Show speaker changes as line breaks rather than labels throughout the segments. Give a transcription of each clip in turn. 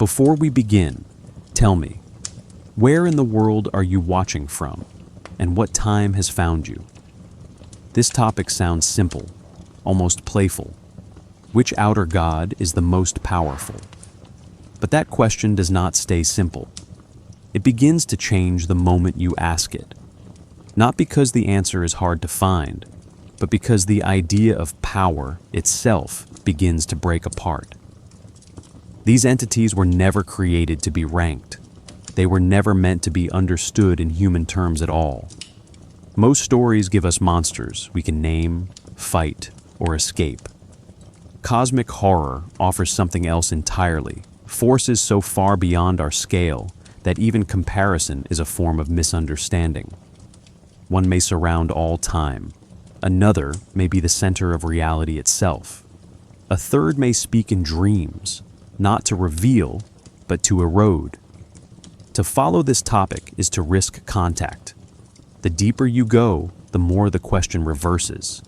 Before we begin, tell me, where in the world are you watching from, and what time has found you? This topic sounds simple, almost playful. Which outer god is the most powerful? But that question does not stay simple. It begins to change the moment you ask it. Not because the answer is hard to find, but because the idea of power itself begins to break apart. These entities were never created to be ranked. They were never meant to be understood in human terms at all. Most stories give us monsters we can name, fight, or escape. Cosmic horror offers something else entirely, forces so far beyond our scale that even comparison is a form of misunderstanding. One may surround all time. Another may be the center of reality itself. A third may speak in dreams, not to reveal, but to erode. To follow this topic is to risk contact. The deeper you go, the more the question reverses.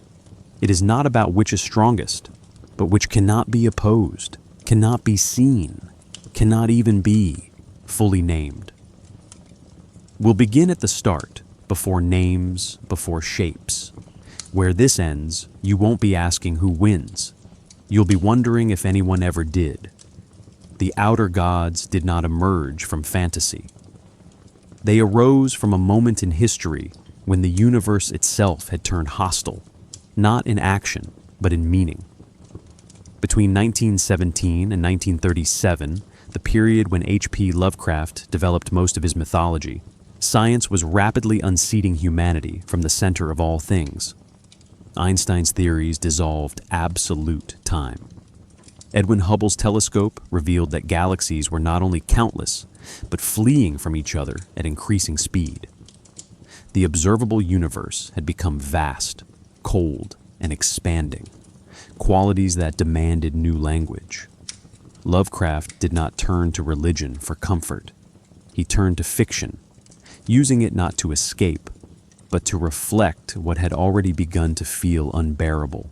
It is not about which is strongest, but which cannot be opposed, cannot be seen, cannot even be fully named. We'll begin at the start, before names, before shapes. Where this ends, you won't be asking who wins. You'll be wondering if anyone ever did. The outer gods did not emerge from fantasy. They arose from a moment in history when the universe itself had turned hostile, not in action, but in meaning. Between 1917 and 1937, the period when H.P. Lovecraft developed most of his mythology, science was rapidly unseating humanity from the center of all things. Einstein's theories dissolved absolute time. Edwin Hubble's telescope revealed that galaxies were not only countless, but fleeing from each other at increasing speed. The observable universe had become vast, cold, and expanding, qualities that demanded new language. Lovecraft did not turn to religion for comfort. He turned to fiction, using it not to escape, but to reflect what had already begun to feel unbearable.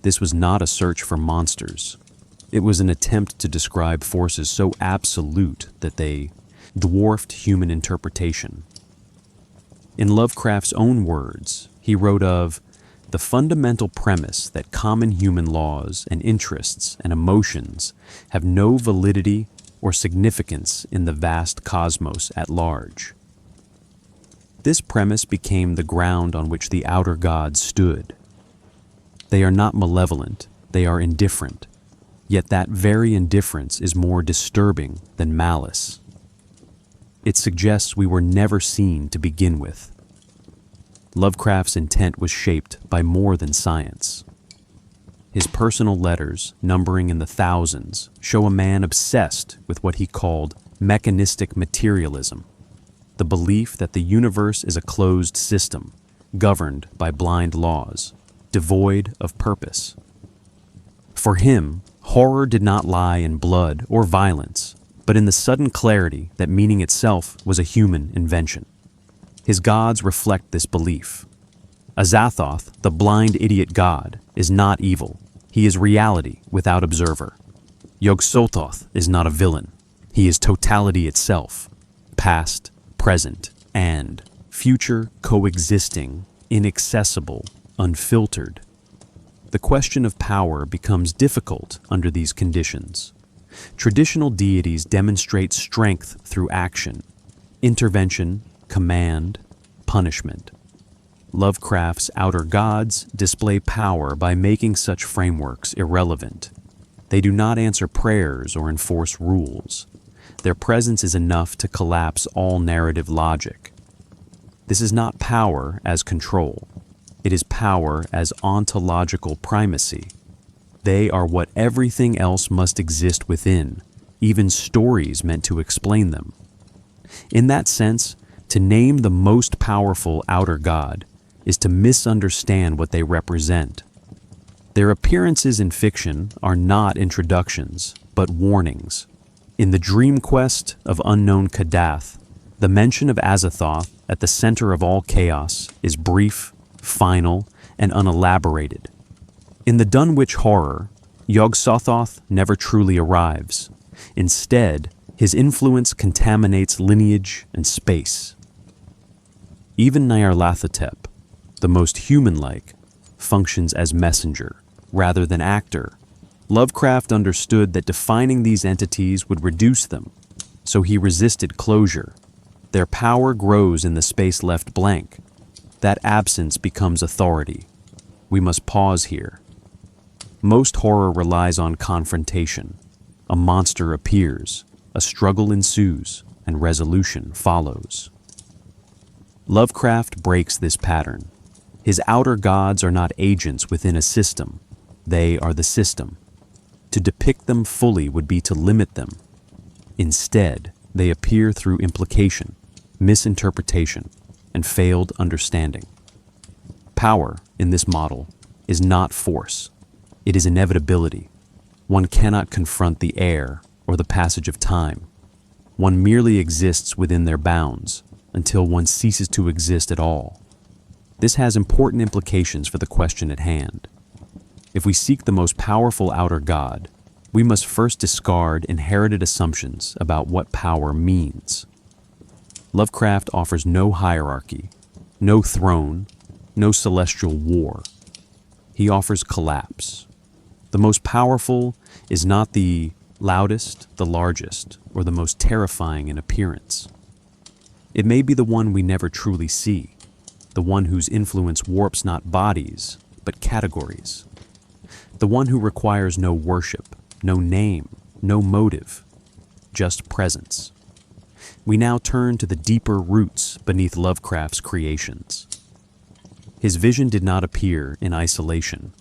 This was not a search for monsters. It was an attempt to describe forces so absolute that they dwarfed human interpretation. In Lovecraft's own words, he wrote of the fundamental premise that common human laws and interests and emotions have no validity or significance in the vast cosmos at large. This premise became the ground on which the outer gods stood. They are not malevolent, they are indifferent, yet that very indifference is more disturbing than malice. It suggests we were never seen to begin with. Lovecraft's intent was shaped by more than science. His personal letters, numbering in the thousands, show a man obsessed with what he called mechanistic materialism, the belief that the universe is a closed system, governed by blind laws, devoid of purpose. For him, horror did not lie in blood or violence, but in the sudden clarity that meaning itself was a human invention. His gods reflect this belief. Azathoth, the blind idiot god, is not evil. He is reality without observer. Yog-Sothoth is not a villain. He is totality itself, past, present, and future coexisting, inaccessible, unfiltered. The question of power becomes difficult under these conditions. Traditional deities demonstrate strength through action, intervention, command, punishment. Lovecraft's outer gods display power by making such frameworks irrelevant. They do not answer prayers or enforce rules. Their presence is enough to collapse all narrative logic. This is not power as control. It is power as ontological primacy. They are what everything else must exist within, even stories meant to explain them. In that sense, to name the most powerful outer god is to misunderstand what they represent. Their appearances in fiction are not introductions, but warnings. In the dream quest of unknown Kadath, the mention of Azathoth at the center of all chaos is brief, final, and unelaborated. In the Dunwich horror, Yog-Sothoth never truly arrives. Instead, his influence contaminates lineage and space. Even Nyarlathotep, the most human-like, functions as messenger rather than actor. Lovecraft understood that defining these entities would reduce them, so he resisted closure. Their power grows in the space left blank. That absence becomes authority. We must pause here. Most horror relies on confrontation. A monster appears, a struggle ensues, and resolution follows. Lovecraft breaks this pattern. His outer gods are not agents within a system. They are the system. To depict them fully would be to limit them. Instead, they appear through implication, misinterpretation, and failed understanding. Power, in this model, is not force. It is inevitability. One cannot confront the air or the passage of time. One merely exists within their bounds until one ceases to exist at all. This has important implications for the question at hand. If we seek the most powerful outer god, we must first discard inherited assumptions about what power means. Lovecraft offers no hierarchy, no throne, no celestial war. He offers collapse. The most powerful is not the loudest, the largest, or the most terrifying in appearance. It may be the one we never truly see, the one whose influence warps not bodies, but categories. The one who requires no worship, no name, no motive, just presence. We now turn to the deeper roots beneath Lovecraft's creations. His vision did not appear in isolation.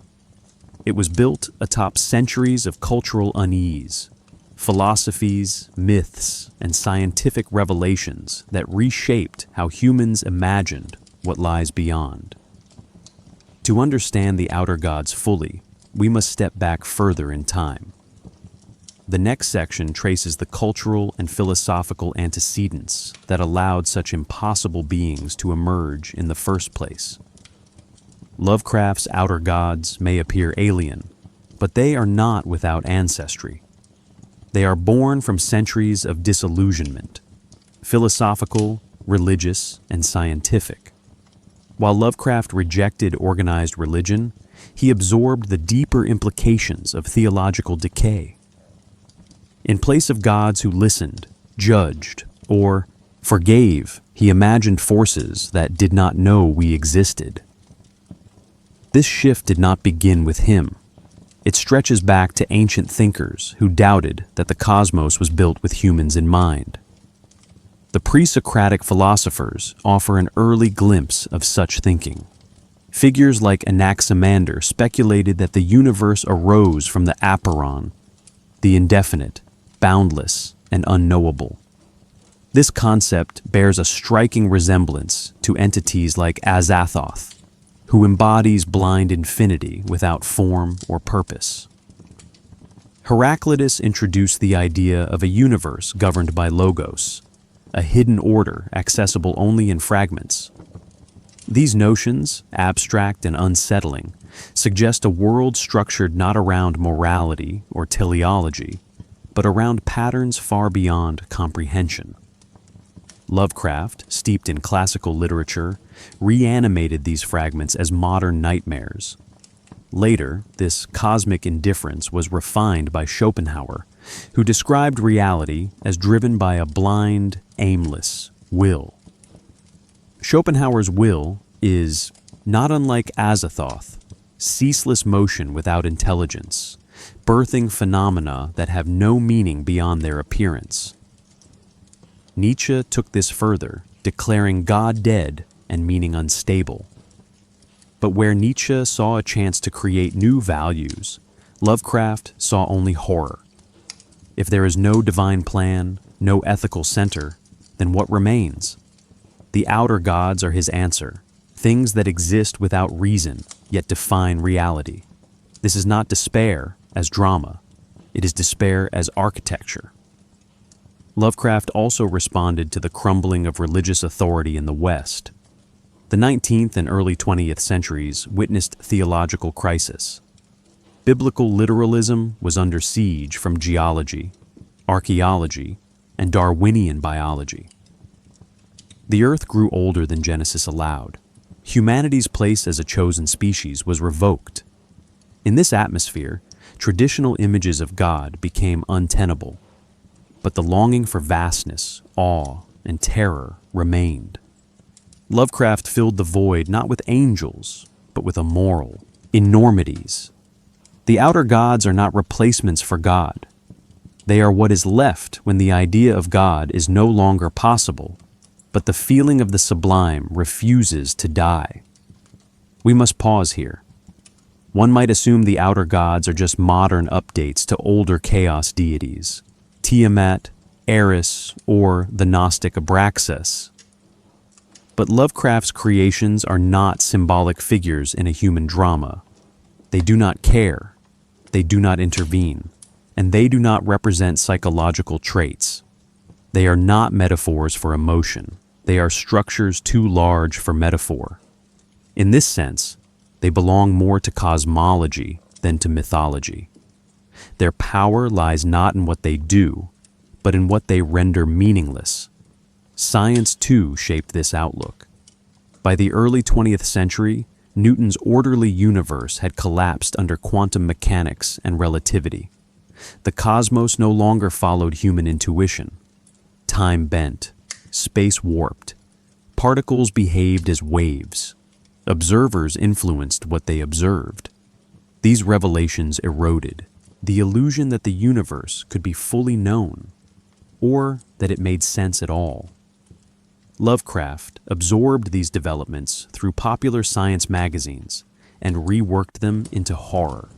It was built atop centuries of cultural unease, philosophies, myths, and scientific revelations that reshaped how humans imagined what lies beyond. To understand the outer gods fully, we must step back further in time. The next section traces the cultural and philosophical antecedents that allowed such impossible beings to emerge in the first place. Lovecraft's outer gods may appear alien, but they are not without ancestry. They are born from centuries of disillusionment, philosophical, religious, and scientific. While Lovecraft rejected organized religion, he absorbed the deeper implications of theological decay. In place of gods who listened, judged, or forgave, he imagined forces that did not know we existed. This shift did not begin with him. It stretches back to ancient thinkers who doubted that the cosmos was built with humans in mind. The pre-Socratic philosophers offer an early glimpse of such thinking. Figures like Anaximander speculated that the universe arose from the aporon, the indefinite, boundless, and unknowable. This concept bears a striking resemblance to entities like Azathoth, who embodies blind infinity without form or purpose. Heraclitus introduced the idea of a universe governed by logos, a hidden order accessible only in fragments. These notions, abstract and unsettling, suggest a world structured not around morality or teleology, but around patterns far beyond comprehension. Lovecraft, steeped in classical literature, reanimated these fragments as modern nightmares. Later, this cosmic indifference was refined by Schopenhauer, who described reality as driven by a blind, aimless will. Schopenhauer's will is, not unlike Azathoth, ceaseless motion without intelligence, birthing phenomena that have no meaning beyond their appearance. Nietzsche took this further, declaring God dead and meaning unstable. But where Nietzsche saw a chance to create new values, Lovecraft saw only horror. If there is no divine plan, no ethical center, then what remains? The outer gods are his answer, things that exist without reason, yet define reality. This is not despair as drama. It is despair as architecture. Lovecraft also responded to the crumbling of religious authority in the West. The 19th and early 20th centuries witnessed theological crisis. Biblical literalism was under siege from geology. archaeology, and Darwinian biology. The Earth grew older than Genesis allowed. Humanity's place as a chosen species was revoked. In this atmosphere, traditional images of God became untenable, but the longing for vastness, awe, and terror remained. Lovecraft filled the void not with angels, but with immoral enormities. The outer gods are not replacements for God. They are what is left when the idea of God is no longer possible, but the feeling of the sublime refuses to die. We must pause here. One might assume the outer gods are just modern updates to older chaos deities, Tiamat, Eris, or the Gnostic Abraxas. But Lovecraft's creations are not symbolic figures in a human drama. They do not care, they do not intervene, and they do not represent psychological traits. They are not metaphors for emotion. They are structures too large for metaphor. In this sense, they belong more to cosmology than to mythology. Their power lies not in what they do, but in what they render meaningless. Science, too, shaped this outlook. By the early 20th century, Newton's orderly universe had collapsed under quantum mechanics and relativity. The cosmos no longer followed human intuition. Time bent, space warped. Particles behaved as waves. Observers influenced what they observed. These revelations eroded the illusion that the universe could be fully known, or that it made sense at all. Lovecraft absorbed these developments through popular science magazines and reworked them into horror.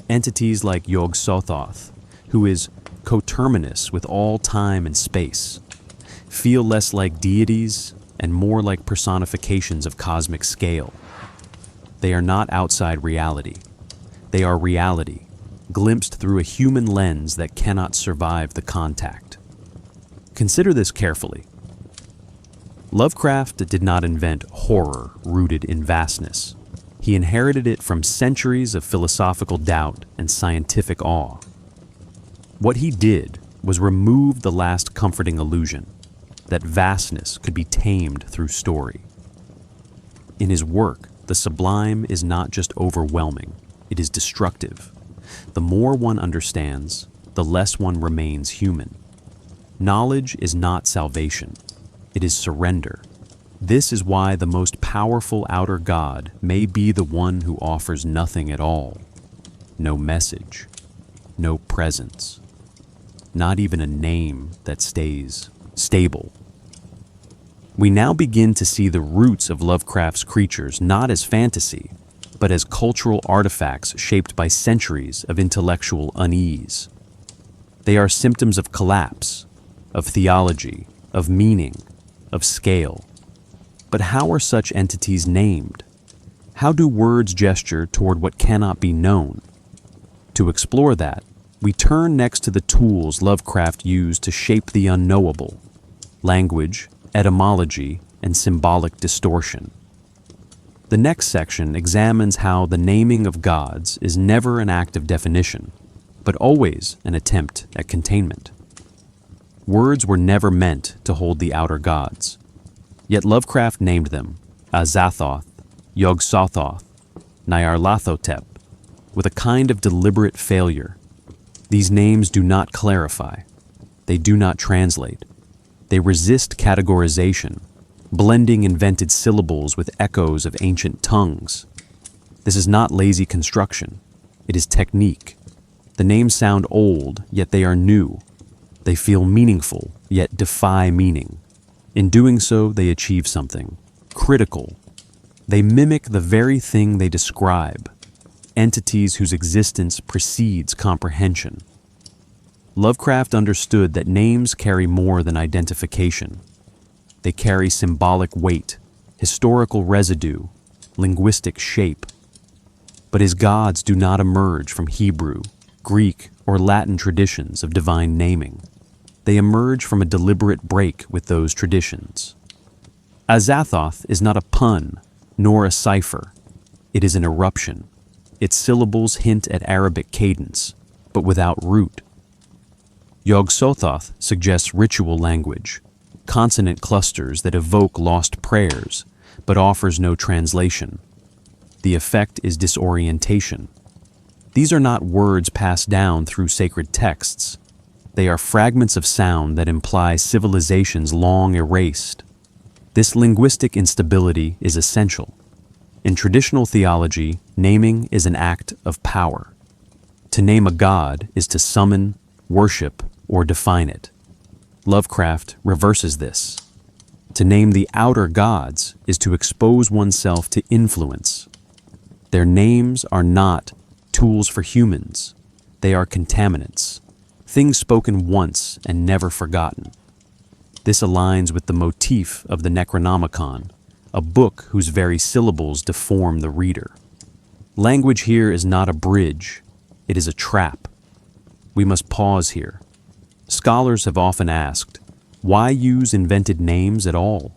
Entities like Yog-Sothoth, who is coterminous with all time and space, feel less like deities and more like personifications of cosmic scale. They are not outside reality. They are reality, glimpsed through a human lens that cannot survive the contact. Consider this carefully. Lovecraft did not invent horror rooted in vastness. He inherited it from centuries of philosophical doubt and scientific awe. What he did was remove the last comforting illusion that vastness could be tamed through story. In his work, the sublime is not just overwhelming, it is destructive. The more one understands, the less one remains human. Knowledge is not salvation, it is surrender. This is why the most powerful outer god may be the one who offers nothing at all. No message, no presence, not even a name that stays stable. We now begin to see the roots of Lovecraft's creatures not as fantasy, but as cultural artifacts shaped by centuries of intellectual unease. They are symptoms of collapse, of theology, of meaning, of scale. But how are such entities named? How do words gesture toward what cannot be known? To explore that, we turn next to the tools Lovecraft used to shape the unknowable: language, etymology, and symbolic distortion. The next section examines how the naming of gods is never an act of definition, but always an attempt at containment. Words were never meant to hold the outer gods, yet Lovecraft named them Azathoth, Yog-Sothoth, Nyarlathotep, with a kind of deliberate failure. These names do not clarify. They do not translate. They resist categorization, blending invented syllables with echoes of ancient tongues. This is not lazy construction. It is technique. The names sound old, yet they are new. They feel meaningful, yet defy meaning. In doing so, they achieve something critical. They mimic the very thing they describe, entities whose existence precedes comprehension. Lovecraft understood that names carry more than identification. They carry symbolic weight, historical residue, linguistic shape. But his gods do not emerge from Hebrew, Greek, or Latin traditions of divine naming. They emerge from a deliberate break with those traditions. Azathoth is not a pun, nor a cipher. It is an eruption. Its syllables hint at Arabic cadence, but without root. Yog-Sothoth suggests ritual language, consonant clusters that evoke lost prayers, but offers no translation. The effect is disorientation. These are not words passed down through sacred texts. They are fragments of sound that imply civilizations long erased. This linguistic instability is essential. In traditional theology, naming is an act of power. To name a god is to summon, worship, or define it. Lovecraft reverses this. To name the outer gods is to expose oneself to influence. Their names are not tools for humans. They are contaminants, things spoken once and never forgotten. This aligns with the motif of the Necronomicon, a book whose very syllables deform the reader. Language here is not a bridge, it is a trap. We must pause here. Scholars have often asked, why use invented names at all?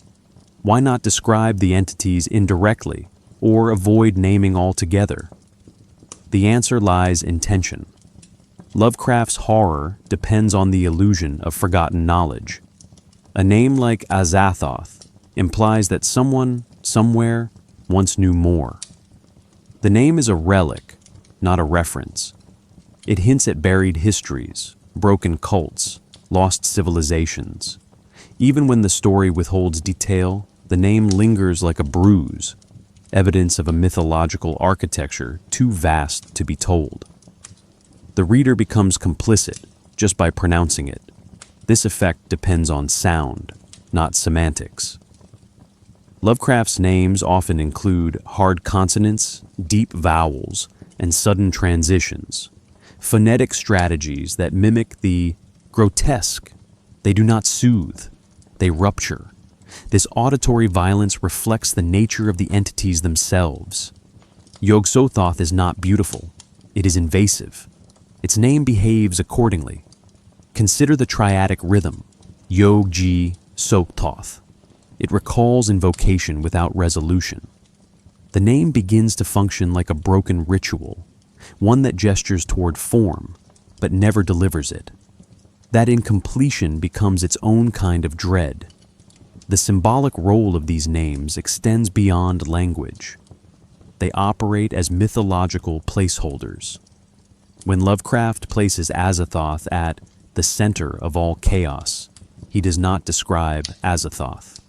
Why not describe the entities indirectly, or avoid naming altogether? The answer lies in tension. Lovecraft's horror depends on the illusion of forgotten knowledge. A name like Azathoth implies that someone, somewhere, once knew more. The name is a relic, not a reference. It hints at buried histories, broken cults, lost civilizations. Even when the story withholds detail, the name lingers like a bruise, evidence of a mythological architecture too vast to be told. The reader becomes complicit just by pronouncing it. This effect depends on sound, not semantics. Lovecraft's names often include hard consonants, deep vowels, and sudden transitions, phonetic strategies that mimic the grotesque. They do not soothe, they rupture. This auditory violence reflects the nature of the entities themselves. Yog-Sothoth is not beautiful, it is invasive. Its name behaves accordingly. Consider the triadic rhythm, Yog-Ji-Sothoth. It recalls invocation without resolution. The name begins to function like a broken ritual, one that gestures toward form, but never delivers it. That incompletion becomes its own kind of dread. The symbolic role of these names extends beyond language. They operate as mythological placeholders. When Lovecraft places Azathoth at the center of all chaos, he does not describe Azathoth.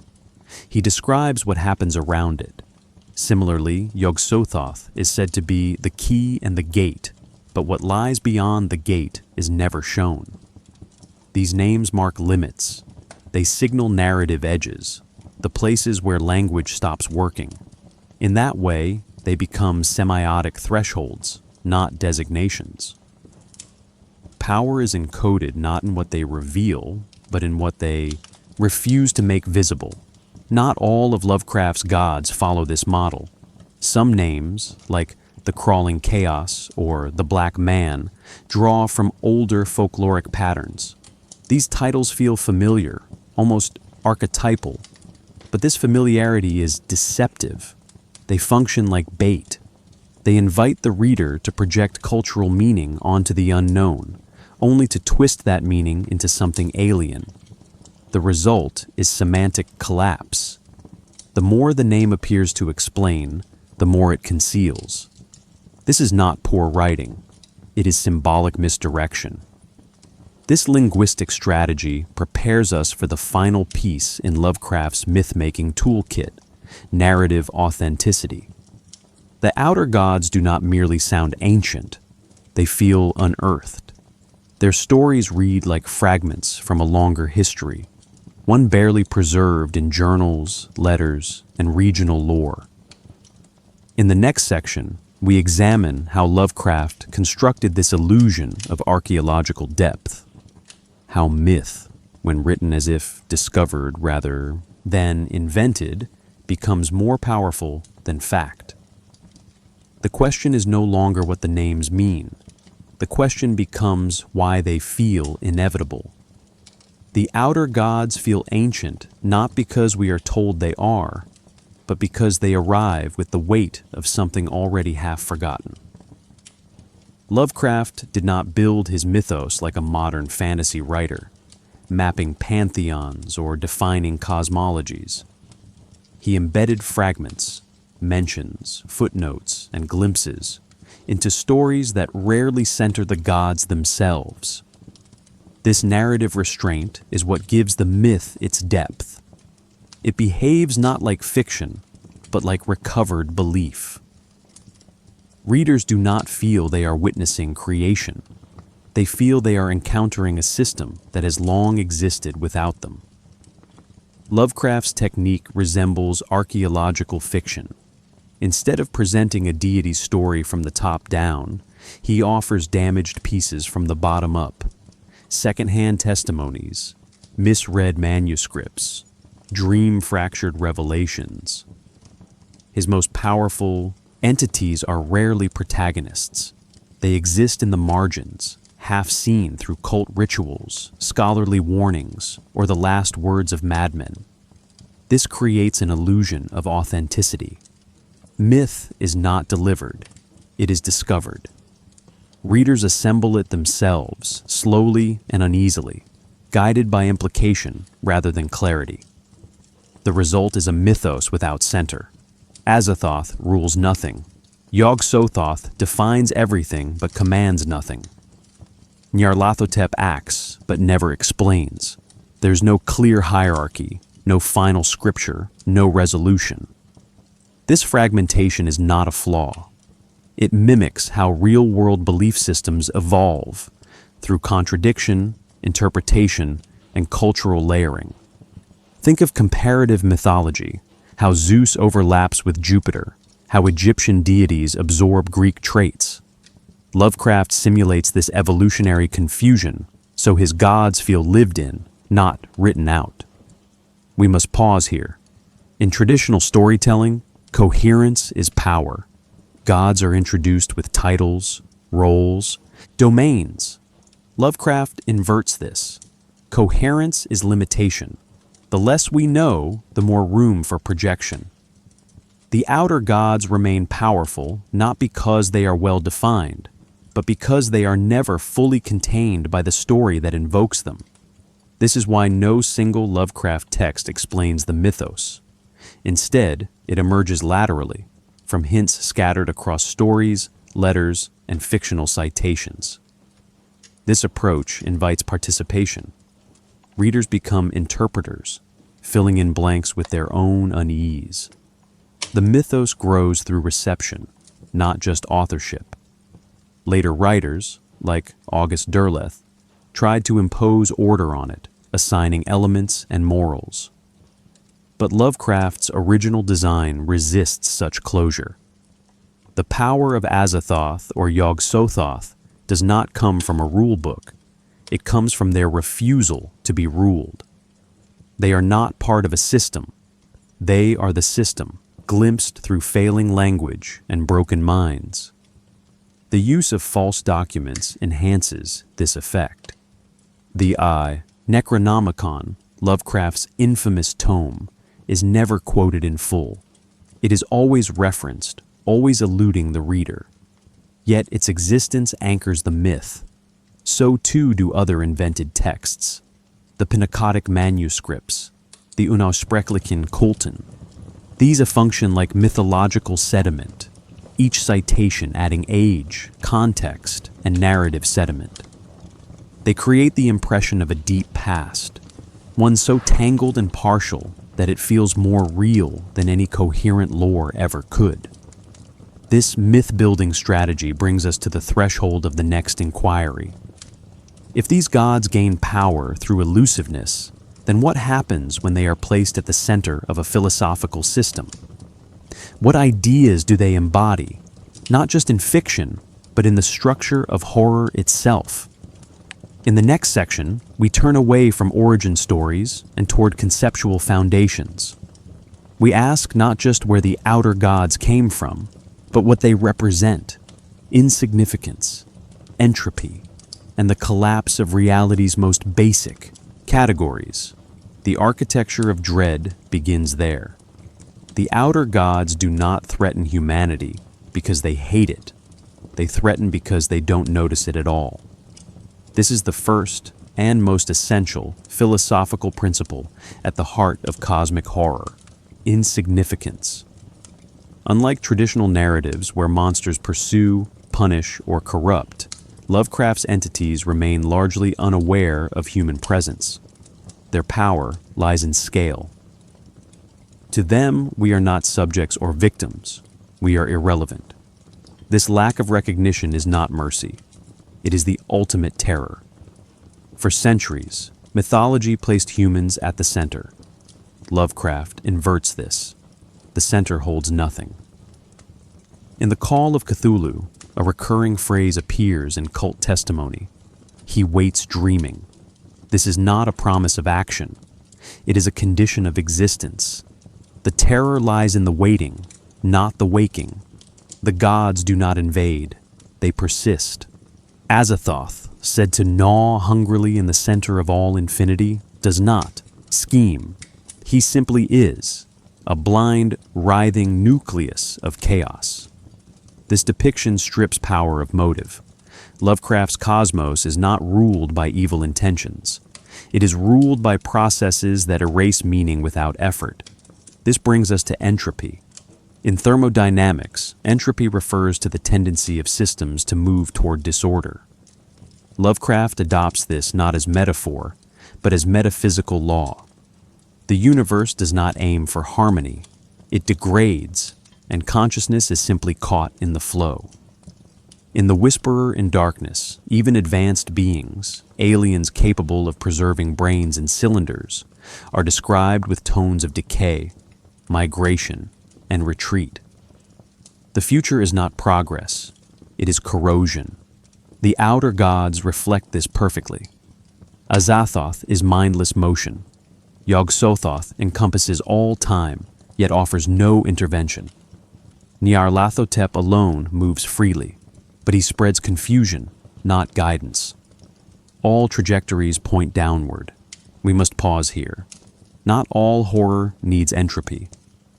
He describes what happens around it. Similarly, Yog-Sothoth is said to be the key and the gate, but what lies beyond the gate is never shown. These names mark limits. They signal narrative edges, the places where language stops working. In that way, they become semiotic thresholds, not designations. Power is encoded not in what they reveal, but in what they refuse to make visible. Not all of Lovecraft's gods follow this model. Some names, like the Crawling Chaos or the Black Man, draw from older folkloric patterns. These titles feel familiar, almost archetypal, but this familiarity is deceptive. They function like bait. They invite the reader to project cultural meaning onto the unknown, only to twist that meaning into something alien. The result is semantic collapse. The more the name appears to explain, the more it conceals. This is not poor writing. It is symbolic misdirection. This linguistic strategy prepares us for the final piece in Lovecraft's myth-making toolkit, narrative authenticity. The outer gods do not merely sound ancient, they feel unearthed. Their stories read like fragments from a longer history, one barely preserved in journals, letters, and regional lore. In the next section, we examine how Lovecraft constructed this illusion of archaeological depth, how myth, when written as if discovered rather than invented, becomes more powerful than fact. The question is no longer what the names mean. The question becomes why they feel inevitable. The outer gods feel ancient not because we are told they are, but because they arrive with the weight of something already half forgotten. Lovecraft did not build his mythos like a modern fantasy writer, mapping pantheons or defining cosmologies. He embedded fragments, mentions, footnotes, and glimpses into stories that rarely center the gods themselves. This narrative restraint is what gives the myth its depth. It behaves not like fiction, but like recovered belief. Readers do not feel they are witnessing creation. They feel they are encountering a system that has long existed without them. Lovecraft's technique resembles archaeological fiction. Instead of presenting a deity's story from the top down, he offers damaged pieces from the bottom up, secondhand testimonies, misread manuscripts, dream-fractured revelations. His most powerful entities are rarely protagonists. They exist in the margins, half seen through cult rituals, scholarly warnings, or the last words of madmen. This creates an illusion of authenticity. Myth is not delivered, it is discovered. Readers assemble it themselves, slowly and uneasily, guided by implication rather than clarity. The result is a mythos without center. Azathoth rules nothing. Yog-Sothoth defines everything but commands nothing. Nyarlathotep acts but never explains. There's no clear hierarchy, no final scripture, no resolution. This fragmentation is not a flaw. It mimics how real-world belief systems evolve through contradiction, interpretation, and cultural layering. Think of comparative mythology, how Zeus overlaps with Jupiter, how Egyptian deities absorb Greek traits. Lovecraft simulates this evolutionary confusion so his gods feel lived in, not written out. We must pause here. In traditional storytelling, coherence is power. Gods are introduced with titles, roles, domains. Lovecraft inverts this. Coherence is limitation. The less we know, the more room for projection. The outer gods remain powerful not because they are well defined, but because they are never fully contained by the story that invokes them. This is why no single Lovecraft text explains the mythos. Instead, it emerges laterally, from hints scattered across stories, letters, and fictional citations. This approach invites participation. Readers become interpreters, filling in blanks with their own unease. The mythos grows through reception, not just authorship. Later writers, like August Derleth, tried to impose order on it, assigning elements and morals. But Lovecraft's original design resists such closure. The power of Azathoth or Yog-Sothoth does not come from a rule book. It comes from their refusal to be ruled. They are not part of a system. They are the system, glimpsed through failing language and broken minds. The use of false documents enhances this effect. The Necronomicon, Lovecraft's infamous tome, is never quoted in full. It is always referenced, always eluding the reader. Yet its existence anchors the myth. So too do other invented texts. The Pinacotic manuscripts, the Unaussprechlichen Kulten. These function like mythological sediment, each citation adding age, context, and narrative sediment. They create the impression of a deep past, one so tangled and partial that it feels more real than any coherent lore ever could. This myth-building strategy brings us to the threshold of the next inquiry. If these gods gain power through elusiveness, then what happens when they are placed at the center of a philosophical system? What ideas do they embody, not just in fiction, but in the structure of horror itself? In the next section, we turn away from origin stories and toward conceptual foundations. We ask not just where the outer gods came from, but what they represent: insignificance, entropy, and the collapse of reality's most basic categories. The architecture of dread begins there. The outer gods do not threaten humanity because they hate it. they threaten because they don't notice it at all. This is the first and most essential philosophical principle at the heart of cosmic horror: insignificance. Unlike traditional narratives where monsters pursue, punish, or corrupt, Lovecraft's entities remain largely unaware of human presence. Their power lies in scale. To them, we are not subjects or victims. We are irrelevant. This lack of recognition is not mercy. It is the ultimate terror. For centuries, mythology placed humans at the center. Lovecraft inverts this. The center holds nothing. In the Call of Cthulhu, a recurring phrase appears in cult testimony: "He waits dreaming." This is not a promise of action. It is a condition of existence. The terror lies in the waiting, not the waking. The gods do not invade. They persist. Azathoth, said to gnaw hungrily in the center of all infinity, does not scheme. He simply is, a blind, writhing nucleus of chaos. This depiction strips power of motive. Lovecraft's cosmos is not ruled by evil intentions. It is ruled by processes that erase meaning without effort. This brings us to entropy. In thermodynamics, entropy refers to the tendency of systems to move toward disorder. Lovecraft adopts this not as metaphor, but as metaphysical law. The universe does not aim for harmony. It degrades, and consciousness is simply caught in the flow. In The Whisperer in Darkness, even advanced beings, aliens capable of preserving brains in cylinders, are described with tones of decay, migration, and retreat. The future is not progress, it is corrosion. The outer gods reflect this perfectly. Azathoth is mindless motion. Yog-Sothoth encompasses all time, yet offers no intervention. Nyarlathotep alone moves freely, but he spreads confusion, not guidance. All trajectories point downward. We must pause here. Not all horror needs entropy.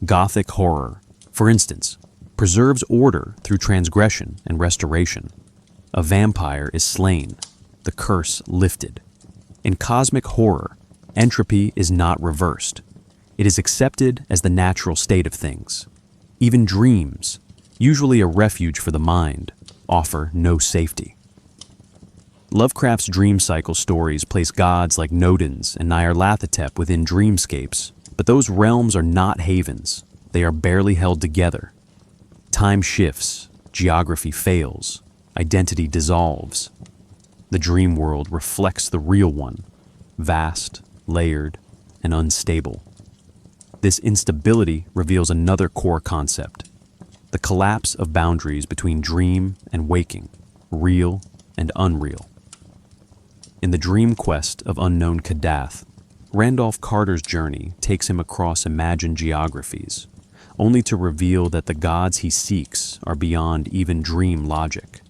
Gothic horror, for instance, preserves order through transgression and restoration. A vampire is slain, the curse lifted. In cosmic horror, entropy is not reversed. It is accepted as the natural state of things. Even dreams, usually a refuge for the mind, offer no safety. Lovecraft's dream cycle stories place gods like Nodens and Nyarlathotep within dreamscapes, but those realms are not havens. They are barely held together. Time shifts, geography fails, identity dissolves. The dream world reflects the real one, vast, layered, and unstable. This instability reveals another core concept: the collapse of boundaries between dream and waking, real and unreal. In The Dream Quest of Unknown Kadath, Randolph Carter's journey takes him across imagined geographies, only to reveal that the gods he seeks are beyond even dream logic.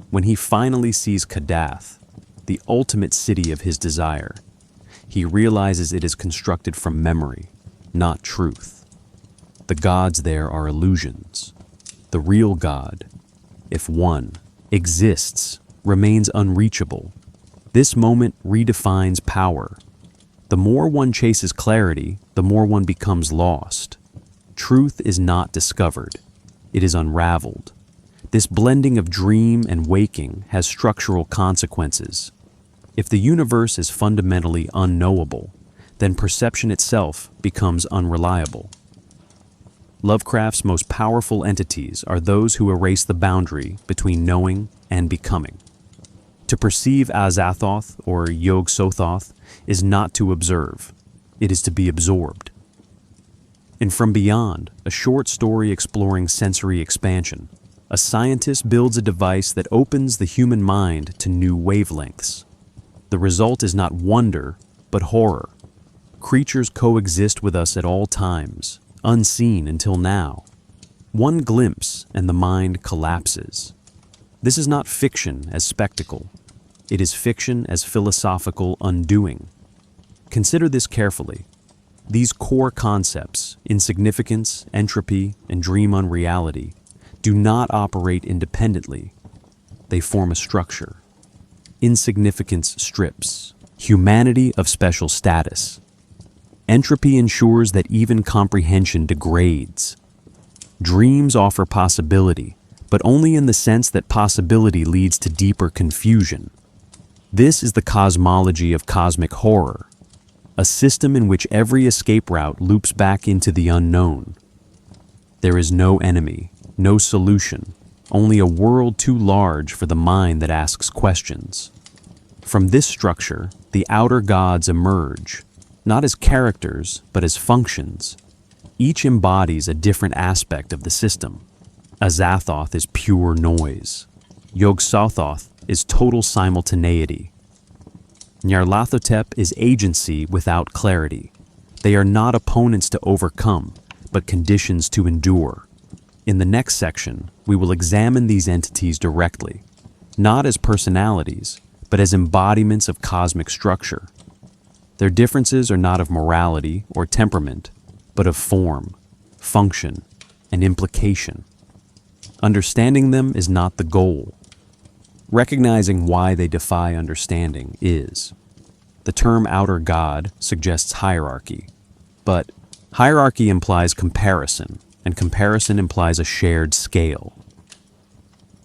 When he finally sees Kadath, the ultimate city of his desire, he realizes it is constructed from memory, not truth. The gods there are illusions. The real God, if one, exists, remains unreachable. This moment redefines power. The more one chases clarity, the more one becomes lost. Truth is not discovered. It is unraveled. This blending of dream and waking has structural consequences. If the universe is fundamentally unknowable, then perception itself becomes unreliable. Lovecraft's most powerful entities are those who erase the boundary between knowing and becoming. To perceive Azathoth or Yog-Sothoth is not to observe, it is to be absorbed. In From Beyond, a short story exploring sensory expansion, a scientist builds a device that opens the human mind to new wavelengths. The result is not wonder, but horror. Creatures coexist with us at all times, unseen until now. One glimpse and the mind collapses. This is not fiction as spectacle. It is fiction as philosophical undoing. Consider this carefully. These core concepts, insignificance, entropy, and dream unreality, do not operate independently. They form a structure. Insignificance strips humanity of special status. Entropy ensures that even comprehension degrades. Dreams offer possibility, but only in the sense that possibility leads to deeper confusion. This is the cosmology of cosmic horror, a system in which every escape route loops back into the unknown. There is no enemy, no solution, only a world too large for the mind that asks questions. From this structure, the outer gods emerge, not as characters, but as functions. Each embodies a different aspect of the system. Azathoth is pure noise. Yog-Sothoth is total simultaneity. Nyarlathotep is agency without clarity. They are not opponents to overcome, but conditions to endure. In the next section, we will examine these entities directly, not as personalities, but as embodiments of cosmic structure. Their differences are not of morality or temperament, but of form, function, and implication. Understanding them is not the goal. Recognizing why they defy understanding is. The term outer god suggests hierarchy, but hierarchy implies comparison, and comparison implies a shared scale.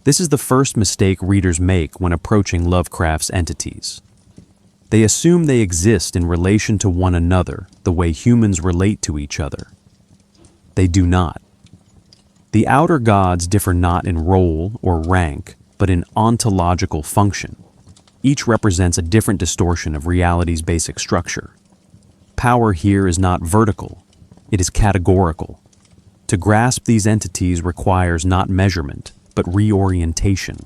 This is the first mistake readers make when approaching Lovecraft's entities. They assume they exist in relation to one another the way humans relate to each other. They do not. The outer gods differ not in role or rank, but in ontological function. Each represents a different distortion of reality's basic structure. Power here is not vertical, it is categorical. To grasp these entities requires not measurement, but reorientation.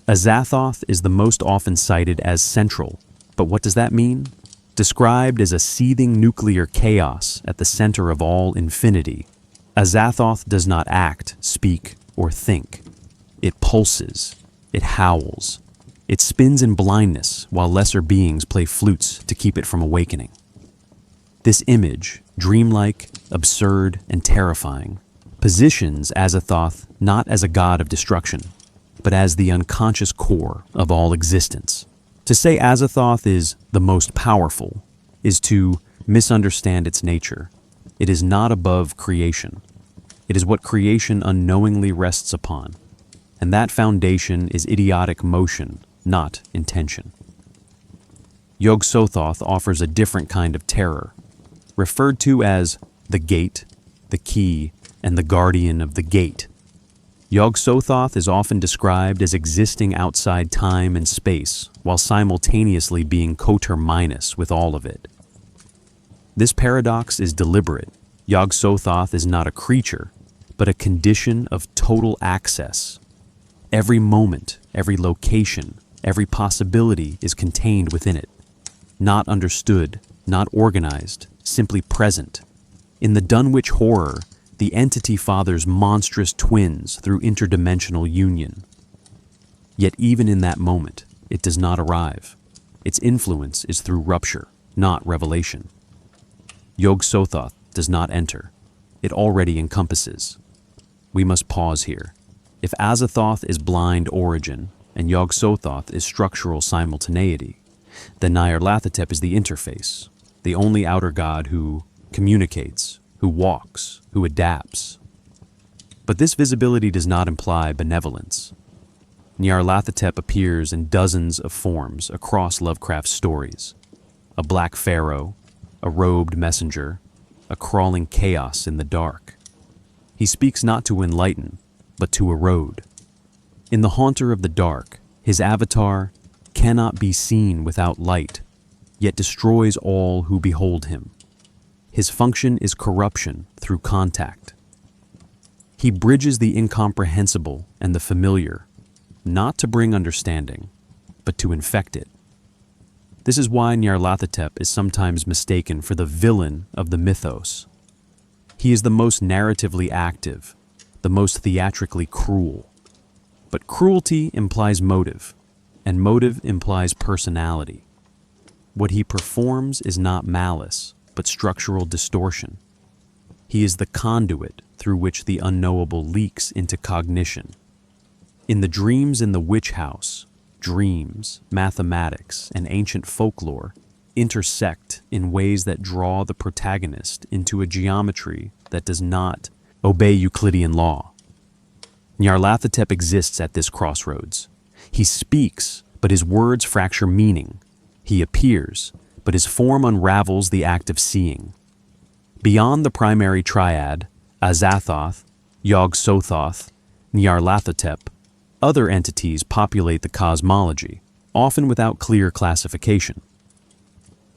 Azathoth is the most often cited as central, but what does that mean? Described as a seething nuclear chaos at the center of all infinity, Azathoth does not act, speak, or think. It pulses, it howls, it spins in blindness while lesser beings play flutes to keep it from awakening. This image, dreamlike, absurd, and terrifying, positions Azathoth not as a god of destruction, but as the unconscious core of all existence. To say Azathoth is the most powerful is to misunderstand its nature. It is not above creation. It is what creation unknowingly rests upon, and that foundation is idiotic motion, not intention. Yog-Sothoth offers a different kind of terror, referred to as the gate, the key, and the guardian of the gate. Yog-Sothoth is often described as existing outside time and space, while simultaneously being coterminous with all of it. This paradox is deliberate. Yog-Sothoth is not a creature, but a condition of total access. Every moment, every location, every possibility is contained within it. Not understood, not organized, simply present. In the Dunwich horror, the entity fathers monstrous twins through interdimensional union. Yet even in that moment, it does not arrive. Its influence is through rupture, not revelation. Yog-Sothoth does not enter. It already encompasses. We must pause here. If Azathoth is blind origin, and Yog-Sothoth is structural simultaneity, then Nyarlathotep is the interface, the only outer god who communicates, who walks, who adapts. But this visibility does not imply benevolence. Nyarlathotep appears in dozens of forms across Lovecraft's stories. A black pharaoh, a robed messenger, a crawling chaos in the dark. He speaks not to enlighten, but to erode. In the Haunter of the Dark, his avatar cannot be seen without light, yet destroys all who behold him. His function is corruption through contact. He bridges the incomprehensible and the familiar, not to bring understanding, but to infect it. This is why Nyarlathotep is sometimes mistaken for the villain of the mythos. He is the most narratively active, the most theatrically cruel. But cruelty implies motive, and motive implies personality. What he performs is not malice, but structural distortion. He is the conduit through which the unknowable leaks into cognition. In the dreams in the witch house, dreams, mathematics, and ancient folklore intersect in ways that draw the protagonist into a geometry that does not obey Euclidean law. Nyarlathotep exists at this crossroads. He speaks, but his words fracture meaning. He appears, but his form unravels the act of seeing. Beyond the primary triad, Azathoth, Yog-Sothoth, Nyarlathotep, other entities populate the cosmology, often without clear classification.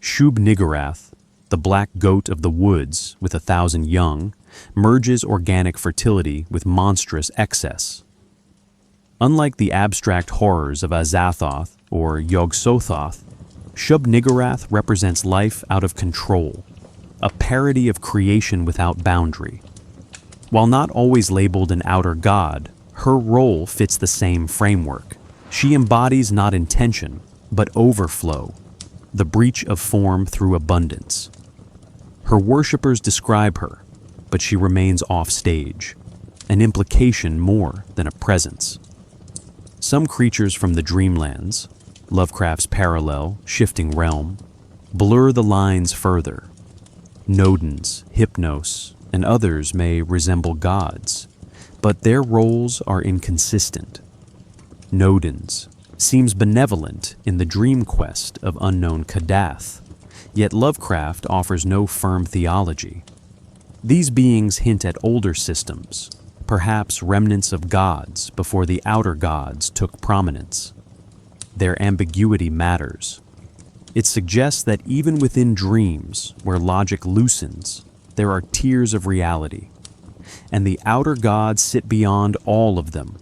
Shub-Niggurath, the black goat of the woods with 1,000 young, merges organic fertility with monstrous excess. Unlike the abstract horrors of Azathoth or Yog-Sothoth, Shub-Niggurath represents life out of control, a parody of creation without boundary. While not always labeled an outer god, her role fits the same framework. She embodies not intention, but overflow, the breach of form through abundance. Her worshippers describe her, but she remains off-stage, an implication more than a presence. Some creatures from the dreamlands, Lovecraft's parallel, shifting realm, blur the lines further. Nodens, Hypnos, and others may resemble gods, but their roles are inconsistent. Nodens seems benevolent in the dream quest of unknown Kadath, yet Lovecraft offers no firm theology. These beings hint at older systems, perhaps remnants of gods before the outer gods took prominence. Their ambiguity matters. It suggests that even within dreams, where logic loosens, there are tiers of reality, and the outer gods sit beyond all of them,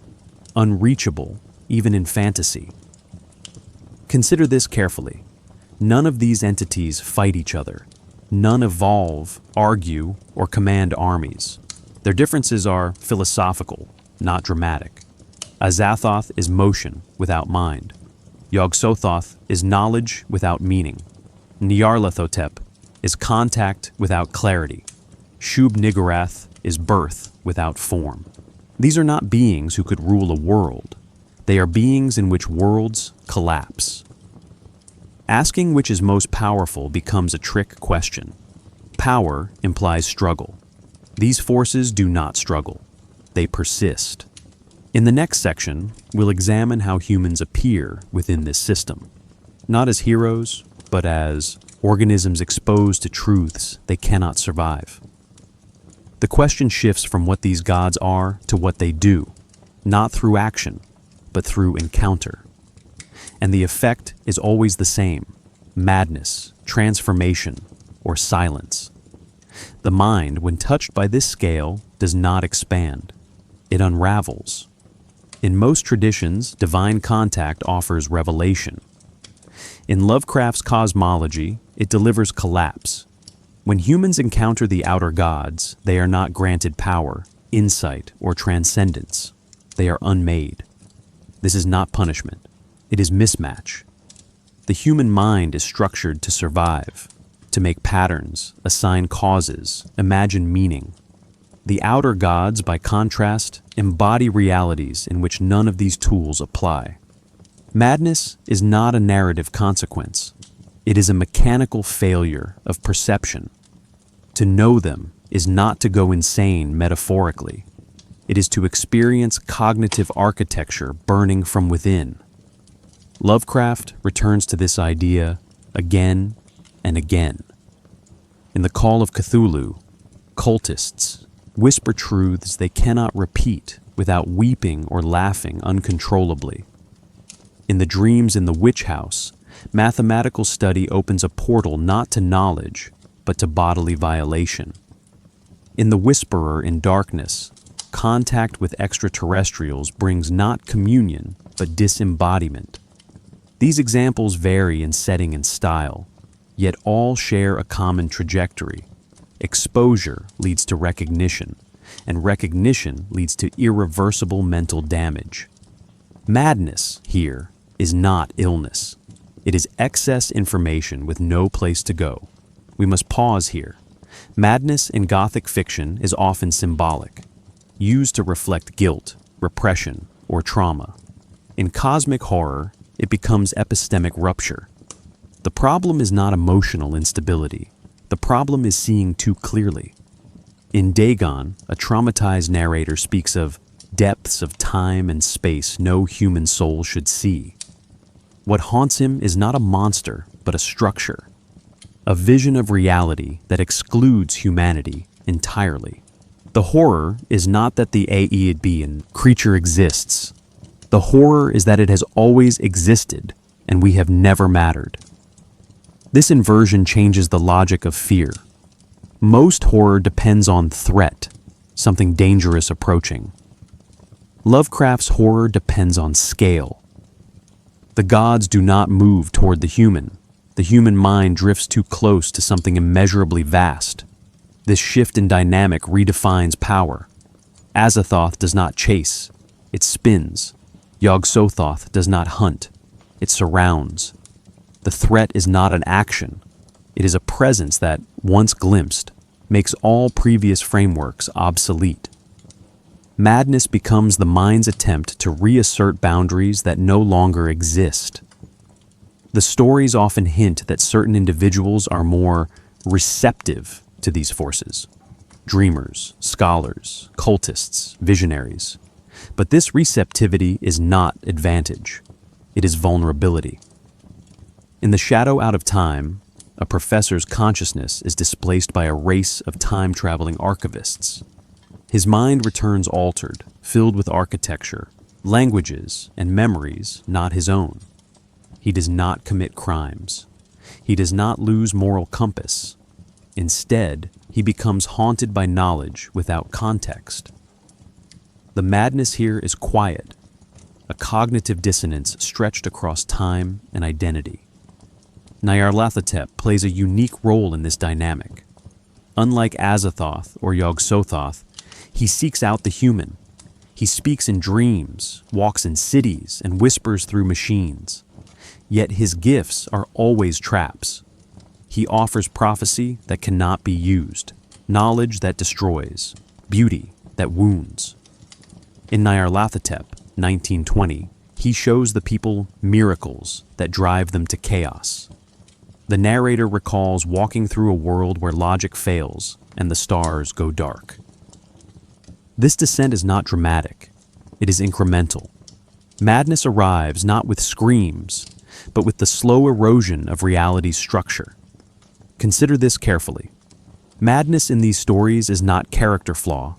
unreachable even in fantasy. Consider this carefully. None of these entities fight each other. None evolve, argue, or command armies. Their differences are philosophical, not dramatic. Azathoth is motion without mind. Yog-Sothoth is knowledge without meaning. Nyarlathotep is contact without clarity. Shub-Niggurath is birth without form. These are not beings who could rule a world. They are beings in which worlds collapse. Asking which is most powerful becomes a trick question. Power implies struggle. These forces do not struggle. They persist. In the next section, we'll examine how humans appear within this system, not as heroes, but as organisms exposed to truths they cannot survive. The question shifts from what these gods are to what they do, not through action, but through encounter. And the effect is always the same: madness, transformation, or silence. The mind, when touched by this scale, does not expand. It unravels. In most traditions, divine contact offers revelation. In Lovecraft's cosmology, it delivers collapse. When humans encounter the outer gods, they are not granted power, insight, or transcendence. They are unmade. This is not punishment. It is mismatch. The human mind is structured to survive, to make patterns, assign causes, imagine meaning. The outer gods, by contrast, embody realities in which none of these tools apply. Madness is not a narrative consequence. It is a mechanical failure of perception. To know them is not to go insane metaphorically. It is to experience cognitive architecture burning from within. Lovecraft returns to this idea again and again. In The Call of Cthulhu, cultists whisper truths they cannot repeat without weeping or laughing uncontrollably. In the dreams in the witch house, mathematical study opens a portal not to knowledge, but to bodily violation. In The Whisperer in Darkness, contact with extraterrestrials brings not communion, but disembodiment. These examples vary in setting and style, yet all share a common trajectory. Exposure leads to recognition, and recognition leads to irreversible mental damage. Madness, here, is not illness. It is excess information with no place to go. We must pause here. Madness in Gothic fiction is often symbolic, used to reflect guilt, repression, or trauma. In cosmic horror, it becomes epistemic rupture. The problem is not emotional instability. The problem is seeing too clearly. In Dagon, a traumatized narrator speaks of depths of time and space no human soul should see. What haunts him is not a monster, but a structure, a vision of reality that excludes humanity entirely. The horror is not that the Aeolian creature exists. The horror is that it has always existed, and we have never mattered. This inversion changes the logic of fear. Most horror depends on threat, something dangerous approaching. Lovecraft's horror depends on scale. The gods do not move toward the human. The human mind drifts too close to something immeasurably vast. This shift in dynamic redefines power. Azathoth does not chase, it spins. Yog-Sothoth does not hunt, it surrounds. The threat is not an action. It is a presence that, once glimpsed, makes all previous frameworks obsolete. Madness becomes the mind's attempt to reassert boundaries that no longer exist. The stories often hint that certain individuals are more receptive to these forces. Dreamers, scholars, cultists, visionaries. But this receptivity is not advantage. It is vulnerability. In The Shadow Out of Time, a professor's consciousness is displaced by a race of time-traveling archivists. His mind returns altered, filled with architecture, languages, and memories not his own. He does not commit crimes. He does not lose moral compass. Instead, he becomes haunted by knowledge without context. The madness here is quiet, a cognitive dissonance stretched across time and identity. Nyarlathotep plays a unique role in this dynamic. Unlike Azathoth or Yog-Sothoth, he seeks out the human. He speaks in dreams, walks in cities, and whispers through machines. Yet his gifts are always traps. He offers prophecy that cannot be used, knowledge that destroys, beauty that wounds. In Nyarlathotep, 1920, he shows the people miracles that drive them to chaos. The narrator recalls walking through a world where logic fails and the stars go dark. This descent is not dramatic. It is incremental. Madness arrives not with screams, but with the slow erosion of reality's structure. Consider this carefully. Madness in these stories is not character flaw.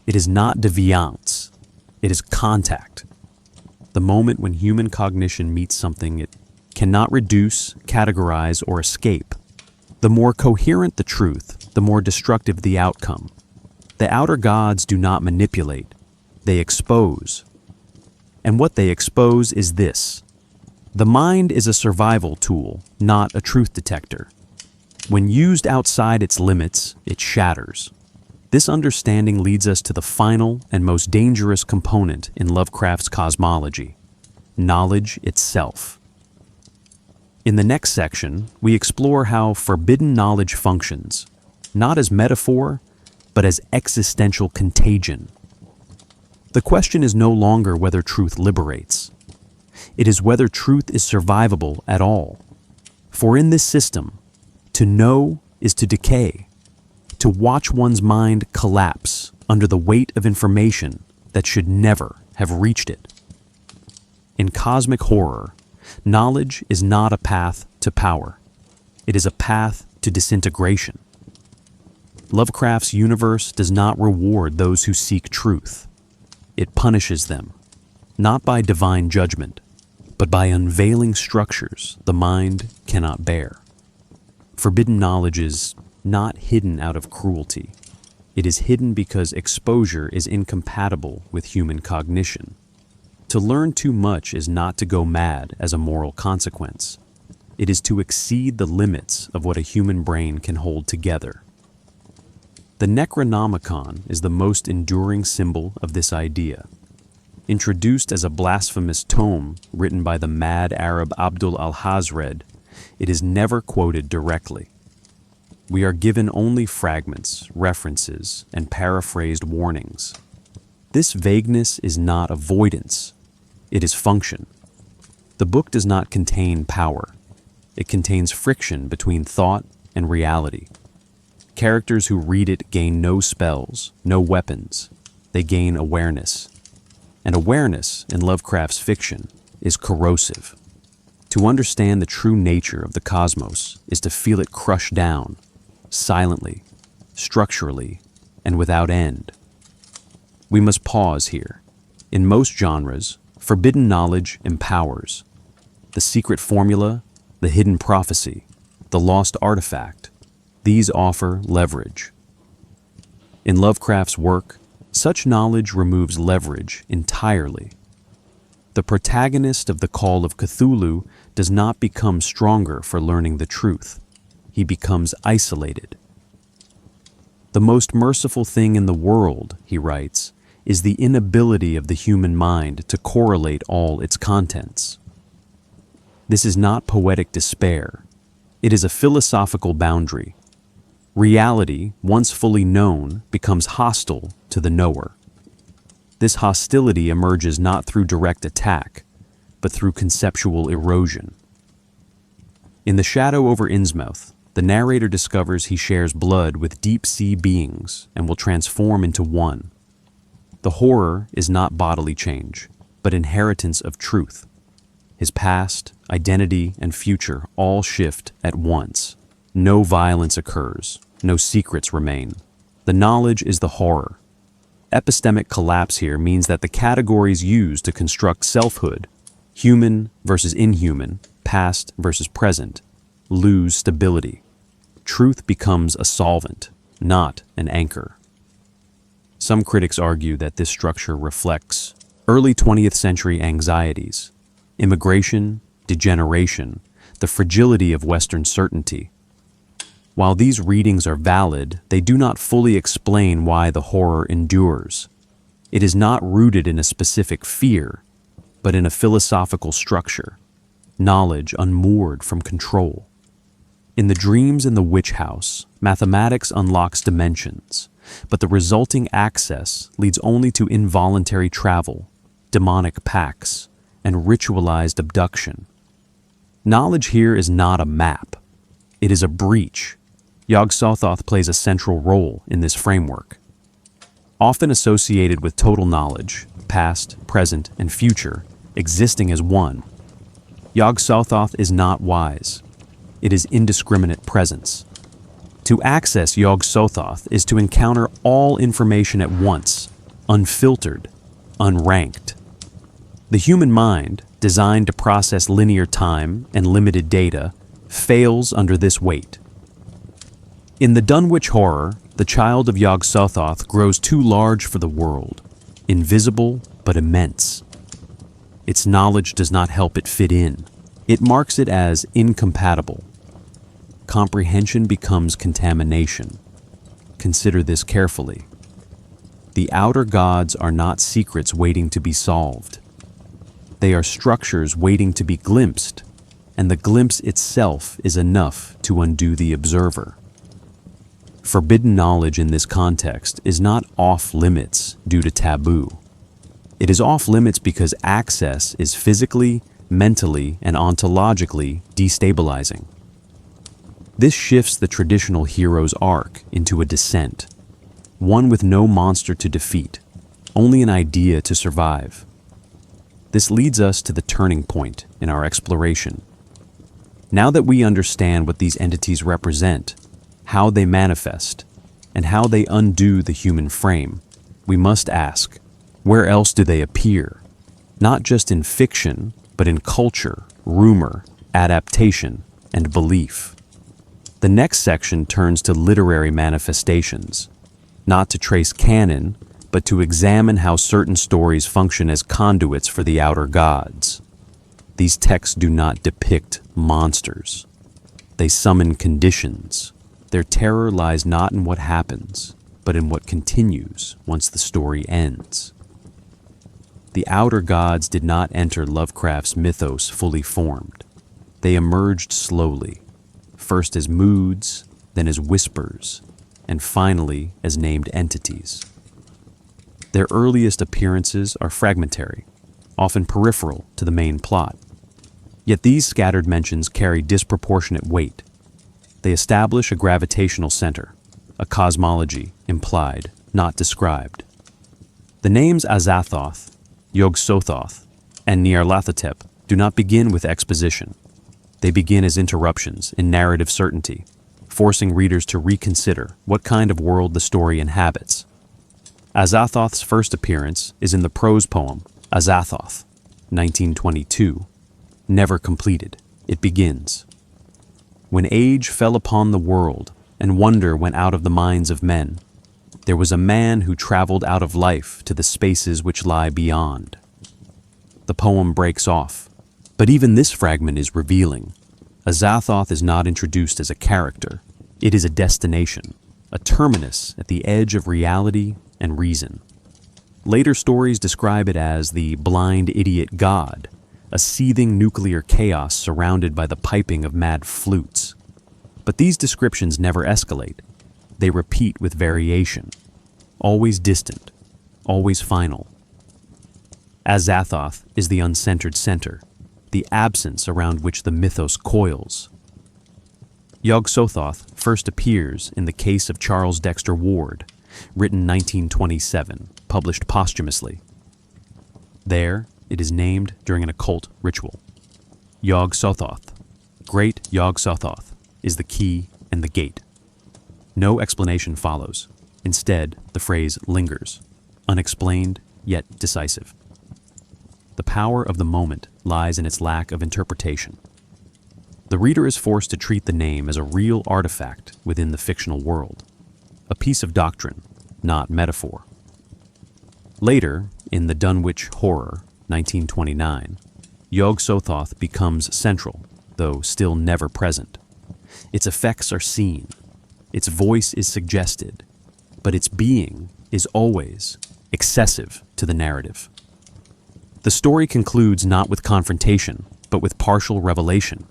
It is not deviance. It is contact. The moment when human cognition meets something it cannot reduce, categorize, or escape. The more coherent the truth, the more destructive the outcome. The outer gods do not manipulate. They expose. And what they expose is this. The mind is a survival tool, not a truth detector. When used outside its limits, it shatters. This understanding leads us to the final and most dangerous component in Lovecraft's cosmology, knowledge itself. In the next section, we explore how forbidden knowledge functions, not as metaphor, but as existential contagion. The question is no longer whether truth liberates. It is whether truth is survivable at all. For in this system, to know is to decay, to watch one's mind collapse under the weight of information that should never have reached it. In cosmic horror, knowledge is not a path to power. It is a path to disintegration. Lovecraft's universe does not reward those who seek truth. It punishes them, not by divine judgment, but by unveiling structures the mind cannot bear. Forbidden knowledge is not hidden out of cruelty. It is hidden because exposure is incompatible with human cognition. To learn too much is not to go mad as a moral consequence. It is to exceed the limits of what a human brain can hold together. The Necronomicon is the most enduring symbol of this idea. Introduced as a blasphemous tome written by the mad Arab Abdul al-Hazred, it is never quoted directly. We are given only fragments, references, and paraphrased warnings. This vagueness is not avoidance, it is function. The book does not contain power. It contains friction between thought and reality. Characters who read it gain no spells, no weapons. They gain awareness. And awareness in Lovecraft's fiction is corrosive. To understand the true nature of the cosmos is to feel it crush down, silently, structurally, and without end. We must pause here. In most genres, forbidden knowledge empowers. The secret formula, the hidden prophecy, the lost artifact, these offer leverage. In Lovecraft's work, such knowledge removes leverage entirely. The protagonist of the Call of Cthulhu does not become stronger for learning the truth. He becomes isolated. The most merciful thing in the world, he writes, is the inability of the human mind to correlate all its contents. This is not poetic despair. It is a philosophical boundary. Reality, once fully known, becomes hostile to the knower. This hostility emerges not through direct attack, but through conceptual erosion. In The Shadow over Innsmouth, the narrator discovers he shares blood with deep-sea beings and will transform into one. The horror is not bodily change, but inheritance of truth. His past, identity, and future all shift at once. No violence occurs, no secrets remain. The knowledge is the horror. Epistemic collapse here means that the categories used to construct selfhood, human versus inhuman, past versus present, lose stability. Truth becomes a solvent, not an anchor. Some critics argue that this structure reflects early 20th century anxieties, immigration, degeneration, the fragility of Western certainty. While these readings are valid, they do not fully explain why the horror endures. It is not rooted in a specific fear, but in a philosophical structure, knowledge unmoored from control. In The Dreams in the Witch House, mathematics unlocks dimensions, but the resulting access leads only to involuntary travel, demonic pacts, and ritualized abduction. Knowledge here is not a map. It is a breach. Yog-Sothoth plays a central role in this framework. Often associated with total knowledge, past, present, and future, existing as one, Yog-Sothoth is not wise. It is indiscriminate presence. To access Yog-Sothoth is to encounter all information at once, unfiltered, unranked. The human mind, designed to process linear time and limited data, fails under this weight. In the Dunwich Horror, the child of Yog-Sothoth grows too large for the world, invisible but immense. Its knowledge does not help it fit in. It marks it as incompatible. Comprehension becomes contamination. Consider this carefully. The outer gods are not secrets waiting to be solved. They are structures waiting to be glimpsed, and the glimpse itself is enough to undo the observer. Forbidden knowledge in this context is not off-limits due to taboo. It is off-limits because access is physically, mentally, and ontologically destabilizing. This shifts the traditional hero's arc into a descent, one with no monster to defeat, only an idea to survive. This leads us to the turning point in our exploration. Now that we understand what these entities represent, how they manifest, and how they undo the human frame, we must ask, where else do they appear? Not just in fiction, but in culture, rumor, adaptation, and belief. The next section turns to literary manifestations, not to trace canon, but to examine how certain stories function as conduits for the outer gods. These texts do not depict monsters. They summon conditions. Their terror lies not in what happens, but in what continues once the story ends. The outer gods did not enter Lovecraft's mythos fully formed. They emerged slowly, first as moods, then as whispers, and finally as named entities. Their earliest appearances are fragmentary, often peripheral to the main plot. Yet these scattered mentions carry disproportionate weight. They establish a gravitational center, a cosmology implied, not described. The names Azathoth, Yog-Sothoth, and Nyarlathotep do not begin with exposition. They begin as interruptions in narrative certainty, forcing readers to reconsider what kind of world the story inhabits. Azathoth's first appearance is in the prose poem Azathoth, 1922. Never completed, it begins. When age fell upon the world and wonder went out of the minds of men, there was a man who traveled out of life to the spaces which lie beyond. The poem breaks off, but even this fragment is revealing. Azathoth is not introduced as a character. It is a destination, a terminus at the edge of reality and reason. Later stories describe it as the blind idiot god, a seething nuclear chaos surrounded by the piping of mad flutes. But these descriptions never escalate. They repeat with variation, always distant, always final. Azathoth is the uncentered center, the absence around which the mythos coils. Yog-Sothoth first appears in The Case of Charles Dexter Ward, written 1927, published posthumously. There, it is named during an occult ritual. Yog-Sothoth, Great Yog-Sothoth, is the key and the gate. No explanation follows. Instead, the phrase lingers, unexplained yet decisive. The power of the moment lies in its lack of interpretation. The reader is forced to treat the name as a real artifact within the fictional world, a piece of doctrine, not metaphor. Later, in The Dunwich Horror, 1929, Yog-Sothoth becomes central, though still never present. Its effects are seen, its voice is suggested, but its being is always excessive to the narrative. The story concludes not with confrontation, but with partial revelation.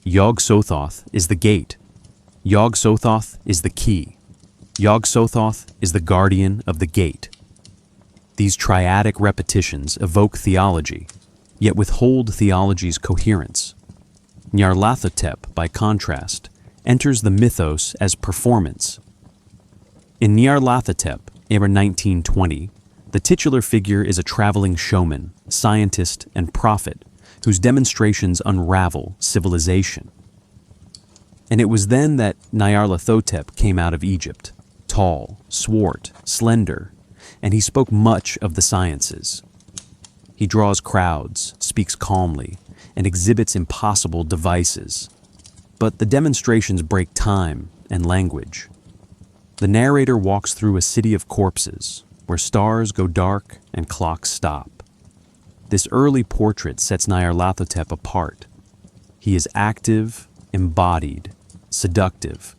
Yog-Sothoth is the gate. Yog-Sothoth is the key. Yog-Sothoth is the guardian of the gate. These triadic repetitions evoke theology, yet withhold theology's coherence. Nyarlathotep, by contrast, enters the mythos as performance. In Nyarlathotep, era 1920, the titular figure is a traveling showman, scientist, and prophet whose demonstrations unravel civilization. And it was then that Nyarlathotep came out of Egypt, tall, swart, slender, and he spoke much of the sciences. He draws crowds, speaks calmly, and exhibits impossible devices. But the demonstrations break time and language. The narrator walks through a city of corpses, where stars go dark and clocks stop. This early portrait sets Nyarlathotep apart. He is active, embodied, seductive.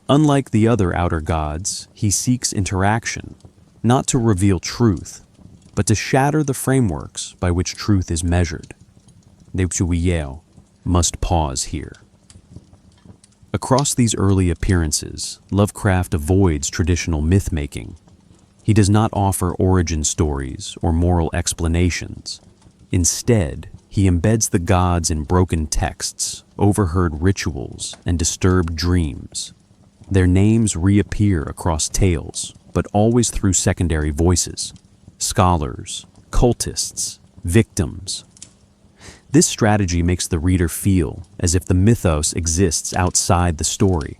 Unlike the other outer gods, he seeks interaction, not to reveal truth, but to shatter the frameworks by which truth is measured. Neptuwieo must pause here. Across these early appearances, Lovecraft avoids traditional myth-making. He does not offer origin stories or moral explanations. Instead, he embeds the gods in broken texts, overheard rituals, and disturbed dreams. Their names reappear across tales, but always through secondary voices: scholars, cultists, victims. This strategy makes the reader feel as if the mythos exists outside the story,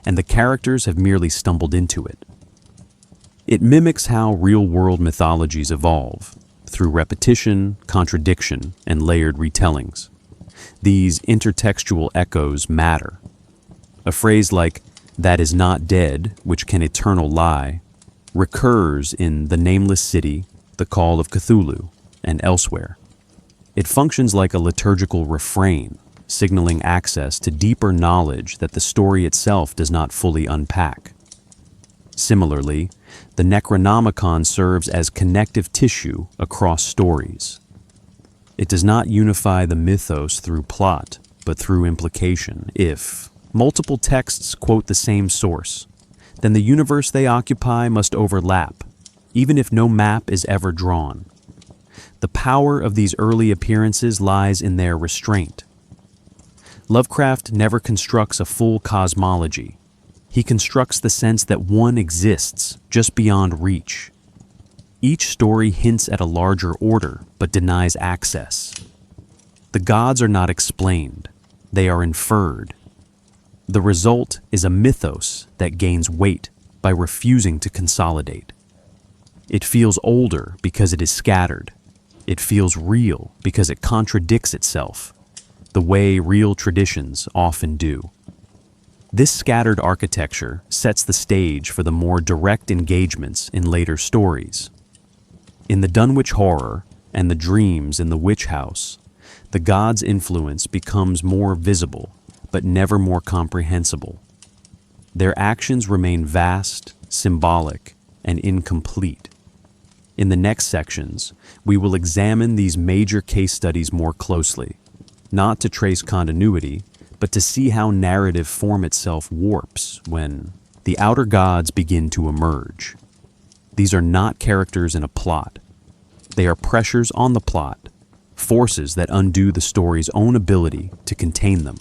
and the characters have merely stumbled into it. It mimics how real-world mythologies evolve, through repetition, contradiction, and layered retellings. These intertextual echoes matter. A phrase like, "that is not dead, which can eternal lie," recurs in The Nameless City, The Call of Cthulhu, and elsewhere. It functions like a liturgical refrain, signaling access to deeper knowledge that the story itself does not fully unpack. Similarly, the Necronomicon serves as connective tissue across stories. It does not unify the mythos through plot, but through implication, if, Multiple texts quote the same source. Then the universe they occupy must overlap, even if no map is ever drawn. The power of these early appearances lies in their restraint. Lovecraft never constructs a full cosmology. He constructs the sense that one exists just beyond reach. Each story hints at a larger order, but denies access. The gods are not explained, they are inferred. The result is a mythos that gains weight by refusing to consolidate. It feels older because it is scattered. It feels real because it contradicts itself, the way real traditions often do. This scattered architecture sets the stage for the more direct engagements in later stories. In the Dunwich Horror and the dreams in the Witch House, the gods' influence becomes more visible, but never more comprehensible. Their actions remain vast, symbolic, and incomplete. In the next sections, we will examine these major case studies more closely, not to trace continuity, but to see how narrative form itself warps when the outer gods begin to emerge. These are not characters in a plot. They are pressures on the plot, forces that undo the story's own ability to contain them.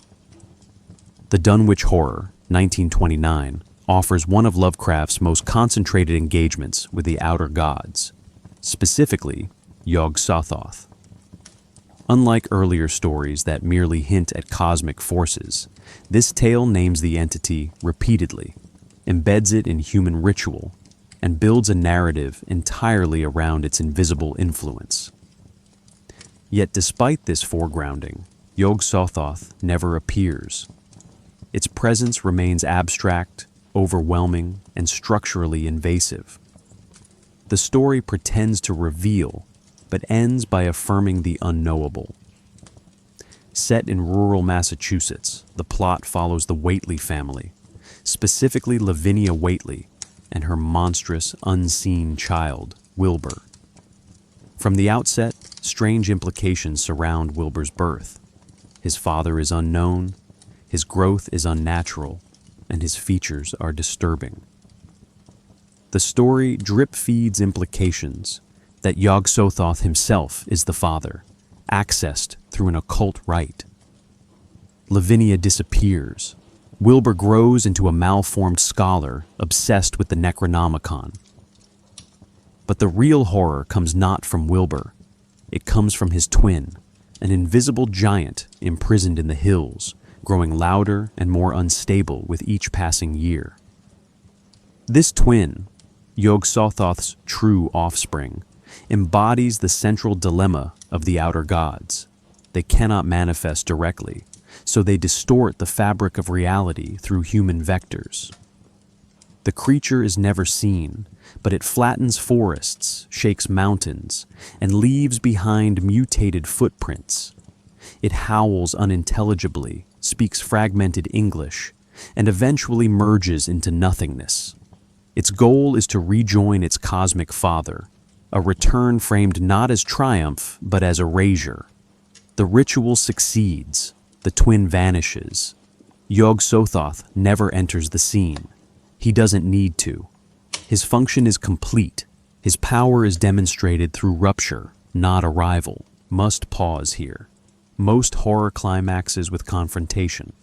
The Dunwich Horror, 1929, offers one of Lovecraft's most concentrated engagements with the outer gods, specifically Yog-Sothoth. Unlike earlier stories that merely hint at cosmic forces, this tale names the entity repeatedly, embeds it in human ritual, and builds a narrative entirely around its invisible influence. Yet despite this foregrounding, Yog-Sothoth never appears. Its presence remains abstract, overwhelming, and structurally invasive. The story pretends to reveal, but ends by affirming the unknowable. Set in rural Massachusetts, the plot follows the Whately family, specifically Lavinia Whately and her monstrous, unseen child, Wilbur. From the outset, strange implications surround Wilbur's birth. His father is unknown, his growth is unnatural, and his features are disturbing. The story drip-feeds implications that Yog-Sothoth himself is the father, accessed through an occult rite. Lavinia disappears. Wilbur grows into a malformed scholar obsessed with the Necronomicon. But the real horror comes not from Wilbur. It comes from his twin, an invisible giant imprisoned in the hills, growing louder and more unstable with each passing year. This twin, Yog-Sothoth's true offspring, embodies the central dilemma of the outer gods. They cannot manifest directly, so they distort the fabric of reality through human vectors. The creature is never seen, but it flattens forests, shakes mountains, and leaves behind mutated footprints. It howls unintelligibly, speaks fragmented English, and eventually merges into nothingness. Its goal is to rejoin its cosmic father, a return framed not as triumph, but as erasure. The ritual succeeds. The twin vanishes. Yog-Sothoth never enters the scene. He doesn't need to. His function is complete. His power is demonstrated through rupture, not arrival. Must pause here. Most horror climaxes with confrontation.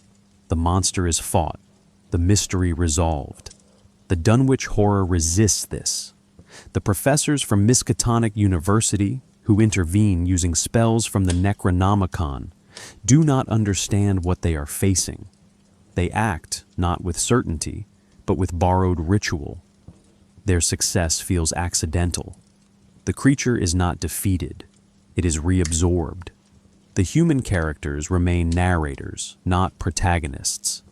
The monster is fought. The mystery resolved. The Dunwich Horror resists this. The professors from Miskatonic University, who intervene using spells from the Necronomicon, do not understand what they are facing. They act not with certainty, but with borrowed ritual. Their success feels accidental. The creature is not defeated. It is reabsorbed. The human characters remain narrators, not protagonists.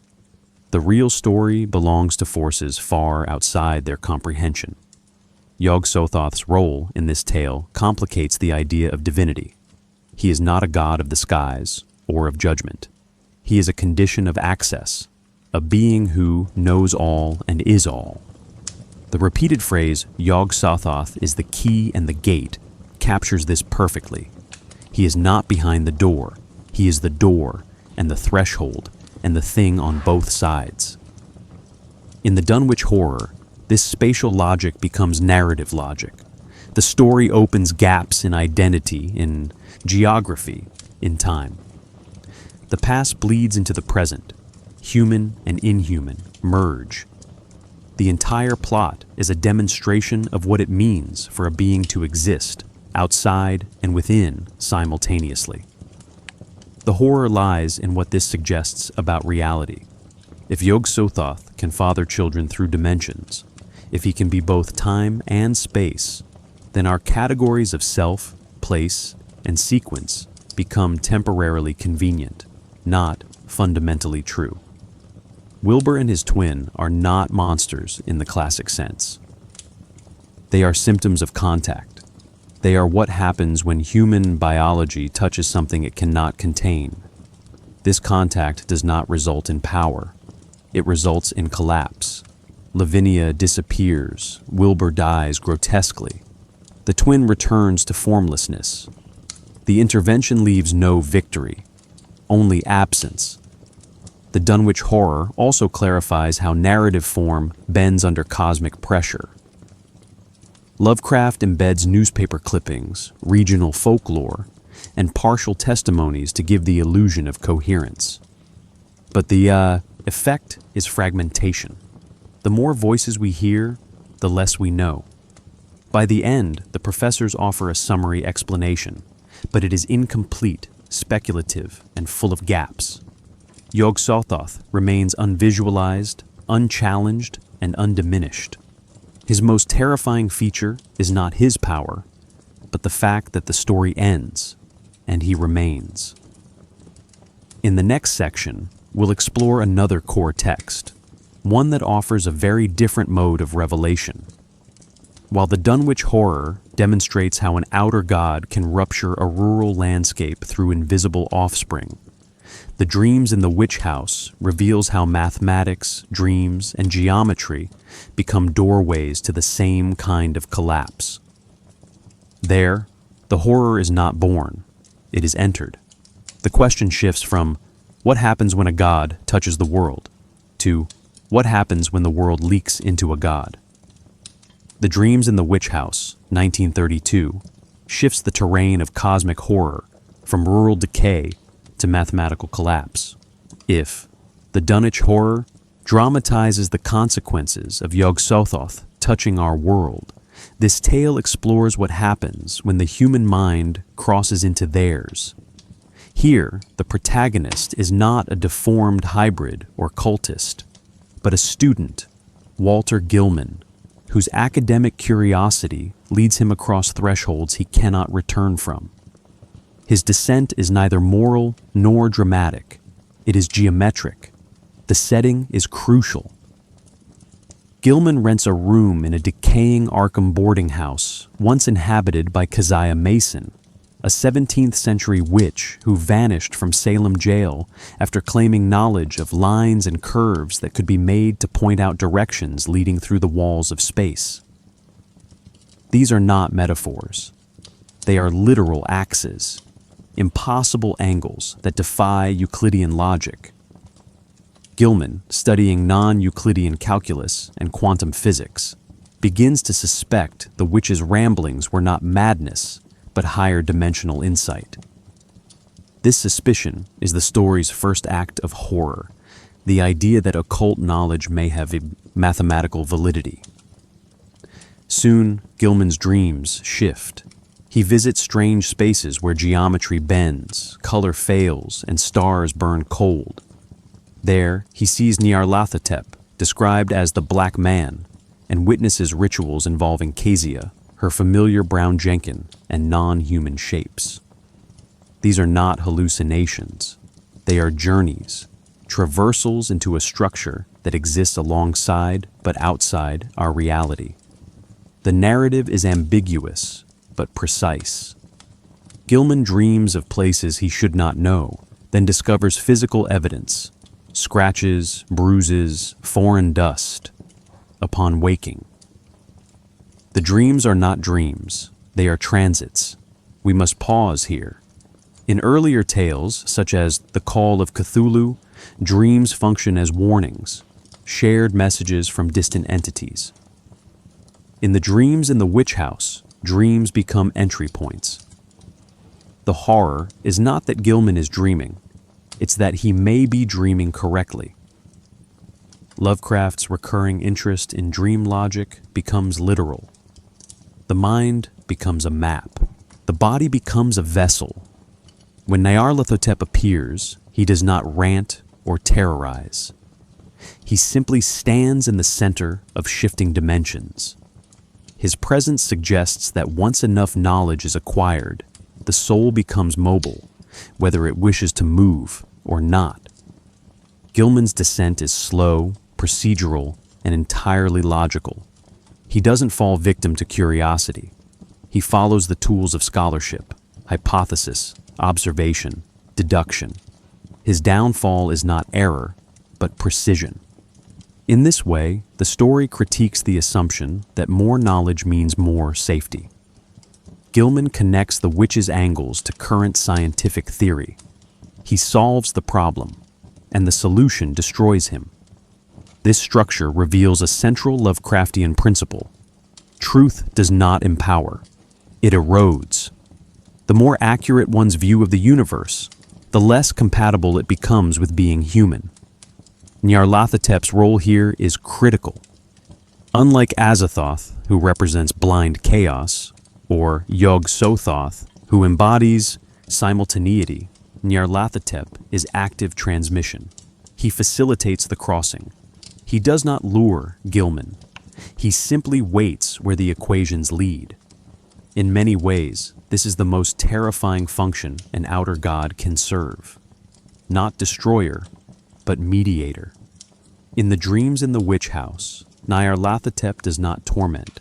The real story belongs to forces far outside their comprehension. Yog-Sothoth's role in this tale complicates the idea of divinity. He is not a god of the skies or of judgment. He is a condition of access, a being who knows all and is all. The repeated phrase, Yog-Sothoth is the key and the gate, captures this perfectly. He is not behind the door. He is the door and the threshold and the thing on both sides. In the Dunwich Horror, this spatial logic becomes narrative logic. The story opens gaps in identity, in geography, in time. The past bleeds into the present. Human and inhuman merge. The entire plot is a demonstration of what it means for a being to exist, outside and within simultaneously. The horror lies in what this suggests about reality. If Yog-Sothoth can father children through dimensions, if he can be both time and space, then our categories of self, place, and sequence become temporarily convenient, not fundamentally true. Wilbur and his twin are not monsters in the classic sense. They are symptoms of contact. They are what happens when human biology touches something it cannot contain. This contact does not result in power. It results in collapse. Lavinia disappears. Wilbur dies grotesquely. The twin returns to formlessness. The intervention leaves no victory, only absence. The Dunwich Horror also clarifies how narrative form bends under cosmic pressure. Lovecraft embeds newspaper clippings, regional folklore, and partial testimonies to give the illusion of coherence. But the effect is fragmentation. The more voices we hear, the less we know. By the end, the professors offer a summary explanation, but it is incomplete, speculative, and full of gaps. Yog-Sothoth remains unvisualized, unchallenged, and undiminished. His most terrifying feature is not his power, but the fact that the story ends, and he remains. In the next section, we'll explore another core text, one that offers a very different mode of revelation. While the Dunwich Horror demonstrates how an outer god can rupture a rural landscape through invisible offspring, The Dreams in the Witch House reveals how mathematics, dreams, and geometry become doorways to the same kind of collapse. There, the horror is not born, it is entered. The question shifts from, what happens when a god touches the world, to, what happens when the world leaks into a god? The Dreams in the Witch House, 1932, shifts the terrain of cosmic horror from rural decay to mathematical collapse. If the Dunwich Horror dramatizes the consequences of Yog-Sothoth touching our world, this tale explores what happens when the human mind crosses into theirs. Here, the protagonist is not a deformed hybrid or cultist, but a student, Walter Gilman, whose academic curiosity leads him across thresholds he cannot return from. His descent is neither moral nor dramatic. It is geometric. The setting is crucial. Gilman rents a room in a decaying Arkham boarding house once inhabited by Keziah Mason, a 17th century witch who vanished from Salem jail after claiming knowledge of lines and curves that could be made to point out directions leading through the walls of space. These are not metaphors. They are literal axes, impossible angles that defy Euclidean logic. Gilman, studying non-Euclidean calculus and quantum physics, begins to suspect the witch's ramblings were not madness, but higher dimensional insight. This suspicion is the story's first act of horror, the idea that occult knowledge may have a mathematical validity. Soon, Gilman's dreams shift. He visits strange spaces where geometry bends, color fails, and stars burn cold. There, he sees Nyarlathotep, described as the Black Man, and witnesses rituals involving Kezia, her familiar brown jenkin, and non-human shapes. These are not hallucinations. They are journeys, traversals into a structure that exists alongside but outside our reality. The narrative is ambiguous, but precise. Gilman dreams of places he should not know, then discovers physical evidence, scratches, bruises, foreign dust, upon waking. The dreams are not dreams, they are transits. We must pause here. In earlier tales, such as The Call of Cthulhu, Dreams function as warnings, shared messages from distant entities. In the dreams in the witch house, dreams become entry points. The horror is not that Gilman is dreaming, it's that he may be dreaming correctly. Lovecraft's recurring interest in dream logic becomes literal. The mind becomes a map. The body becomes a vessel. When Nyarlathotep appears, he does not rant or terrorize. He simply stands in the center of shifting dimensions. His presence suggests that once enough knowledge is acquired, the soul becomes mobile, whether it wishes to move or not. Gilman's descent is slow, procedural, and entirely logical. He doesn't fall victim to curiosity. He follows the tools of scholarship, hypothesis, observation, deduction. His downfall is not error, but precision. In this way, the story critiques the assumption that more knowledge means more safety. Gilman connects the witch's angles to current scientific theory. He solves the problem, and the solution destroys him. This structure reveals a central Lovecraftian principle. Truth does not empower. It erodes. The more accurate one's view of the universe, the less compatible it becomes with being human. Nyarlathotep's role here is critical. Unlike Azathoth, who represents blind chaos, or Yog-Sothoth, who embodies simultaneity, Nyarlathotep is active transmission. He facilitates the crossing. He does not lure Gilman. He simply waits where the equations lead. In many ways, this is the most terrifying function an outer god can serve. Not destroyer, but mediator. In the dreams in the witch house, Nyarlathotep does not torment.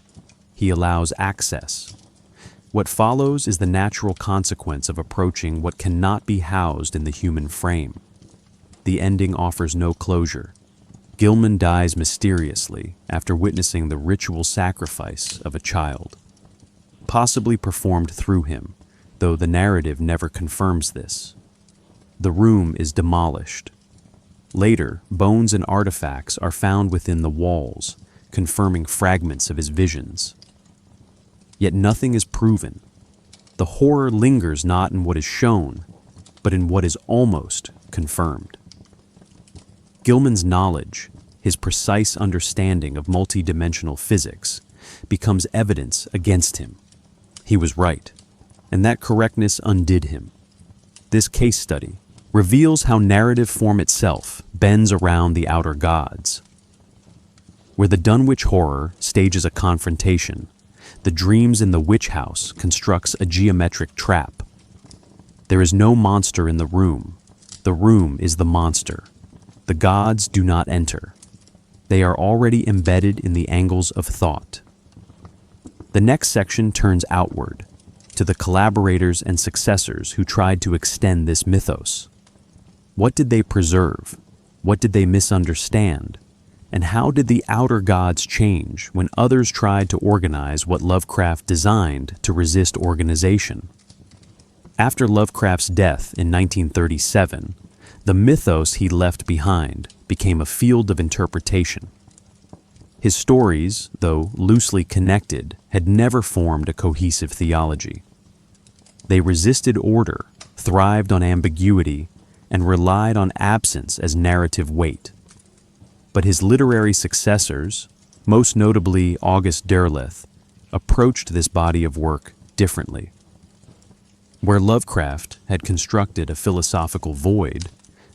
He allows access. What follows is the natural consequence of approaching what cannot be housed in the human frame. The ending offers no closure. Gilman dies mysteriously after witnessing the ritual sacrifice of a child, possibly performed through him, though the narrative never confirms this. The room is demolished. Later, bones and artifacts are found within the walls, confirming fragments of his visions. Yet nothing is proven. The horror lingers not in what is shown, but in what is almost confirmed. Gilman's knowledge, his precise understanding of multidimensional physics, becomes evidence against him. He was right, and that correctness undid him. This case study reveals how narrative form itself bends around the outer gods. Where the Dunwich horror stages a confrontation, the dreams in the witch house constructs a geometric trap. There is no monster in the room. The room is the monster. The gods do not enter. They are already embedded in the angles of thought. The next section turns outward, to the collaborators and successors who tried to extend this mythos. What did they preserve? What did they misunderstand? And how did the outer gods change when others tried to organize what Lovecraft designed to resist organization? After Lovecraft's death in 1937, the mythos he left behind became a field of interpretation. His stories, though loosely connected, had never formed a cohesive theology. They resisted order, thrived on ambiguity, and relied on absence as narrative weight. But his literary successors, most notably August Derleth, approached this body of work differently. Where Lovecraft had constructed a philosophical void,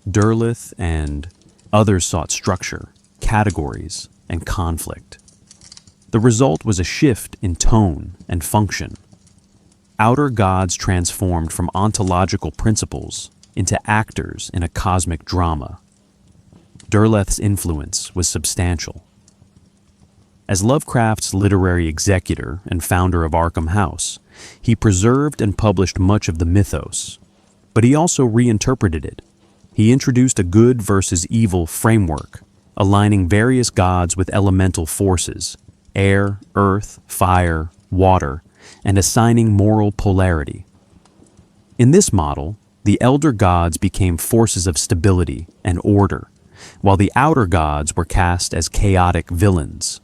Derleth and others sought structure, categories, and conflict. The result was a shift in tone and function. Outer gods transformed from ontological principles into actors in a cosmic drama. Derleth's influence was substantial. As Lovecraft's literary executor and founder of Arkham House, he preserved and published much of the mythos, but he also reinterpreted it. He introduced a good versus evil framework, aligning various gods with elemental forces, air, earth, fire, water, and assigning moral polarity. In this model, The elder gods became forces of stability and order, while the outer gods were cast as chaotic villains.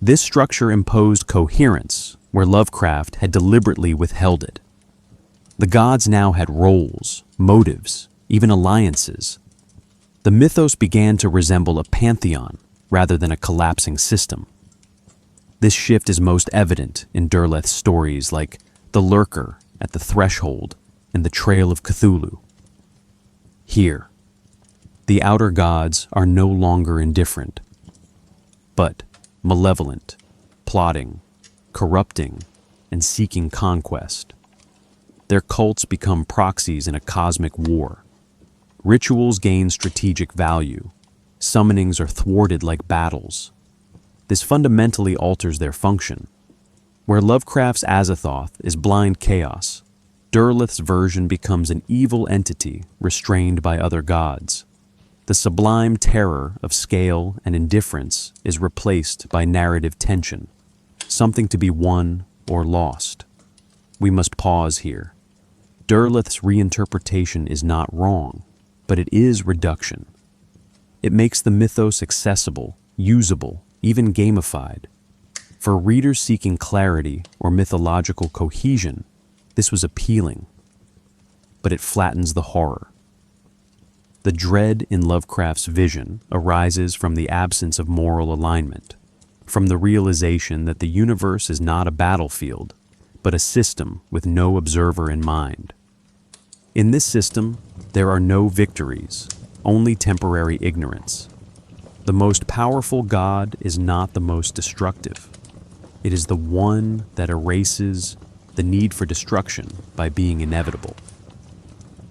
This structure imposed coherence where Lovecraft had deliberately withheld it. The gods now had roles, motives, even alliances. The mythos began to resemble a pantheon rather than a collapsing system. This shift is most evident in Derleth's stories like The Lurker at the Threshold and The Trail of Cthulhu. Here, the outer gods are no longer indifferent, but malevolent, plotting, corrupting, and seeking conquest. Their cults become proxies in a cosmic war. Rituals gain strategic value. Summonings are thwarted like battles. This fundamentally alters their function. Where Lovecraft's Azathoth is blind chaos, Derleth's version becomes an evil entity restrained by other gods. The sublime terror of scale and indifference is replaced by narrative tension, something to be won or lost. We must pause here. Derleth's reinterpretation is not wrong, but it is reduction. It makes the mythos accessible, usable, even gamified. For readers seeking clarity or mythological cohesion, this was appealing, but it flattens the horror. The dread in Lovecraft's vision arises from the absence of moral alignment, from the realization that the universe is not a battlefield, but a system with no observer in mind. In this system, there are no victories, only temporary ignorance. The most powerful god is not the most destructive. It is the one that erases the need for destruction by being inevitable.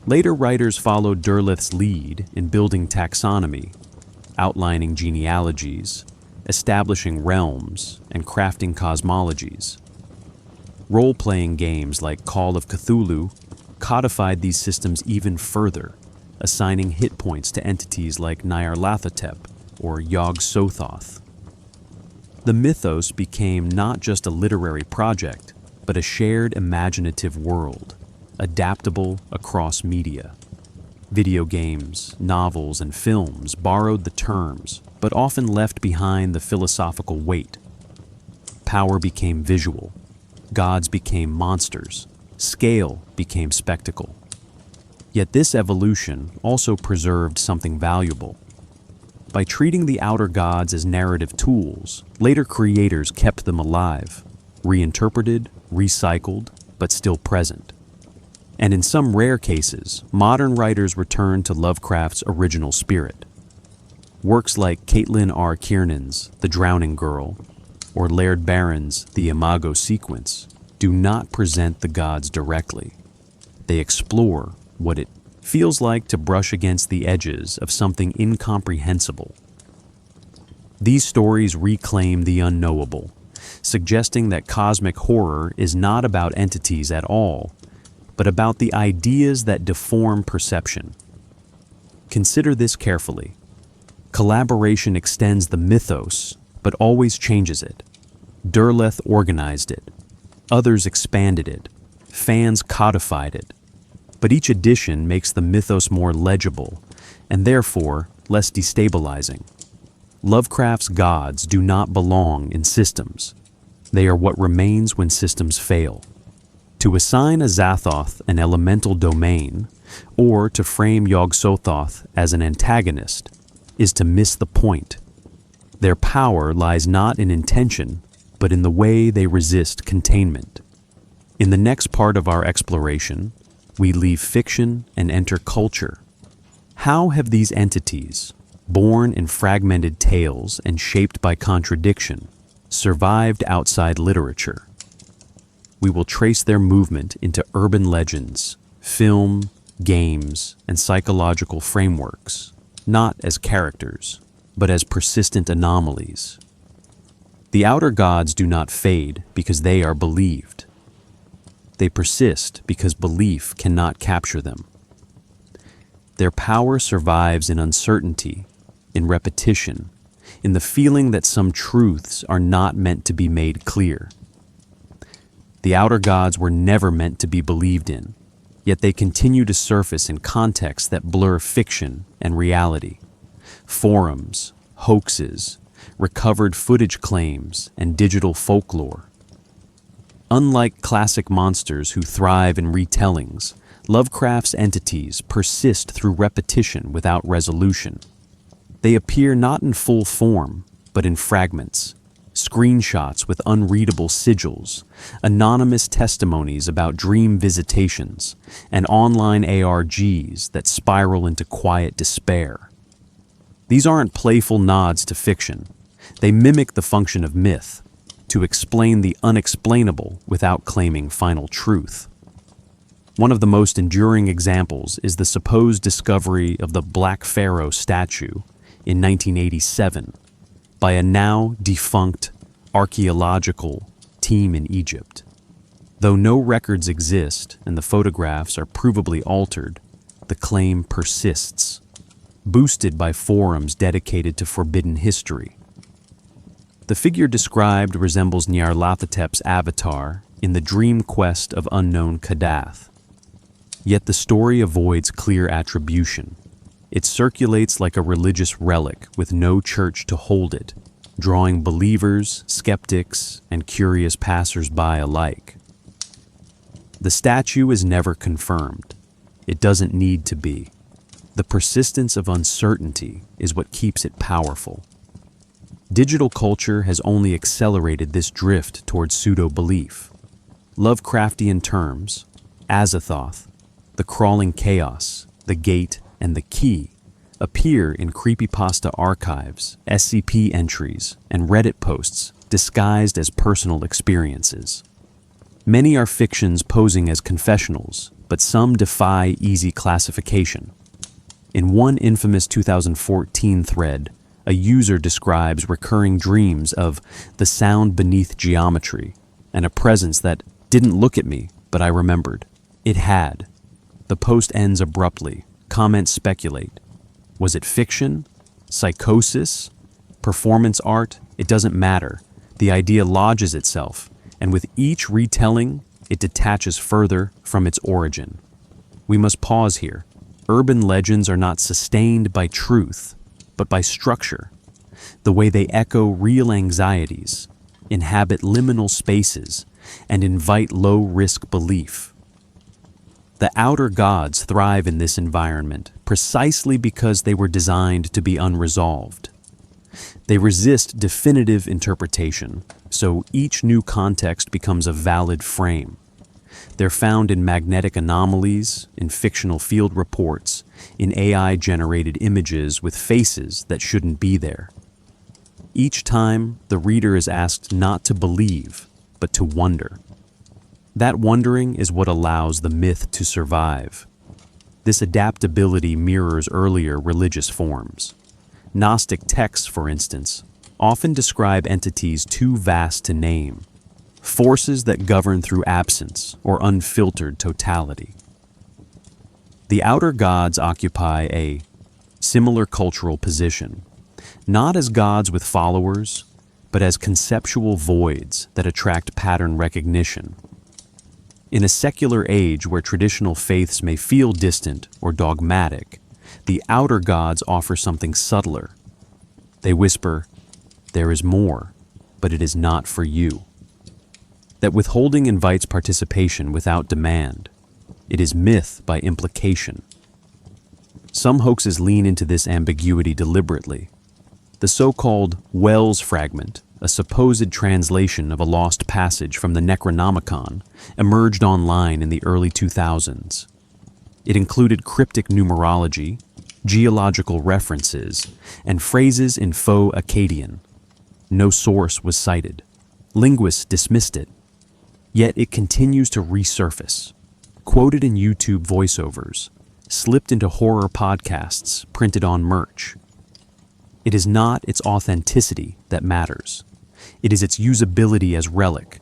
Later writers followed Derleth's lead in building taxonomy, outlining genealogies, establishing realms, and crafting cosmologies. Role-playing games like Call of Cthulhu codified these systems even further, assigning hit points to entities like Nyarlathotep or Yog-Sothoth. The mythos became not just a literary project, but a shared imaginative world, adaptable across media. Video games, novels, and films borrowed the terms, but often left behind the philosophical weight. Power became visual, gods became monsters, scale became spectacle. Yet this evolution also preserved something valuable. By treating the outer gods as narrative tools, later creators kept them alive, reinterpreted, recycled, but still present. And in some rare cases, modern writers returned to Lovecraft's original spirit. Works like Caitlin R. Kiernan's The Drowning Girl or Laird Barron's The Imago Sequence do not present the gods directly. They explore what it feels like to brush against the edges of something incomprehensible. These stories reclaim the unknowable, suggesting that cosmic horror is not about entities at all, but about the ideas that deform perception. Consider this carefully. Collaboration extends the mythos, but always changes it. Derleth organized it. Others expanded it. Fans codified it. But each edition makes the mythos more legible, and therefore less destabilizing. Lovecraft's gods do not belong in systems. They are what remains when systems fail. To assign Azathoth an elemental domain, or to frame Yog-Sothoth as an antagonist, is to miss the point. Their power lies not in intention, but in the way they resist containment. In the next part of our exploration, we leave fiction and enter culture. How have these entities, born in fragmented tales and shaped by contradiction, survived outside literature? We will trace their movement into urban legends, film, games, and psychological frameworks, not as characters, but as persistent anomalies. The outer gods do not fade because they are believed. They persist because belief cannot capture them. Their power survives in uncertainty, in repetition, in the feeling that some truths are not meant to be made clear. The outer gods were never meant to be believed in, yet they continue to surface in contexts that blur fiction and reality. Forums, hoaxes, recovered footage claims, and digital folklore. Unlike classic monsters who thrive in retellings, Lovecraft's entities persist through repetition without resolution. They appear not in full form, but in fragments, screenshots with unreadable sigils, anonymous testimonies about dream visitations, and online ARGs that spiral into quiet despair. These aren't playful nods to fiction. They mimic the function of myth, to explain the unexplainable without claiming final truth. One of the most enduring examples is the supposed discovery of the Black Pharaoh statue in 1987 by a now defunct archaeological team in Egypt. Though no records exist and the photographs are provably altered, the claim persists, boosted by forums dedicated to forbidden history. The figure described resembles Nyarlathotep's avatar in the dream quest of unknown Kadath. Yet the story avoids clear attribution. It circulates like a religious relic with no church to hold it, drawing believers, skeptics, and curious passers-by alike. The statue is never confirmed. It doesn't need to be. The persistence of uncertainty is what keeps it powerful. Digital culture has only accelerated this drift towards pseudo-belief. Lovecraftian terms, Azathoth, the crawling chaos, the gate, and the key, appear in creepypasta archives, SCP entries, and Reddit posts disguised as personal experiences. Many are fictions posing as confessionals, but some defy easy classification. In one infamous 2014 thread, a user describes recurring dreams of the sound beneath geometry and a presence that didn't look at me, but I remembered. It had. The post ends abruptly. Comments speculate. Was it fiction? Psychosis? Performance art? It doesn't matter. The idea lodges itself, and with each retelling, it detaches further from its origin. We must pause here. Urban legends are not sustained by truth, but by structure, the way they echo real anxieties, inhabit liminal spaces, and invite low-risk belief. The outer gods thrive in this environment precisely because they were designed to be unresolved. They resist definitive interpretation, so each new context becomes a valid frame. They're found in magnetic anomalies, in fictional field reports, in AI-generated images with faces that shouldn't be there. Each time, the reader is asked not to believe, but to wonder. That wondering is what allows the myth to survive. This adaptability mirrors earlier religious forms. Gnostic texts, for instance, often describe entities too vast to name, forces that govern through absence or unfiltered totality. The outer gods occupy a similar cultural position, not as gods with followers, but as conceptual voids that attract pattern recognition. In a secular age where traditional faiths may feel distant or dogmatic, the outer gods offer something subtler. They whisper, "There is more, but it is not for you." That withholding invites participation without demand. It is myth by implication. Some hoaxes lean into this ambiguity deliberately. The so-called Wells fragment, a supposed translation of a lost passage from the Necronomicon, emerged online in the early 2000s. It included cryptic numerology, geological references, and phrases in faux Akkadian. No source was cited. Linguists dismissed it. Yet it continues to resurface, quoted in YouTube voiceovers, slipped into horror podcasts, printed on merch. It is not its authenticity that matters. It is its usability as relic,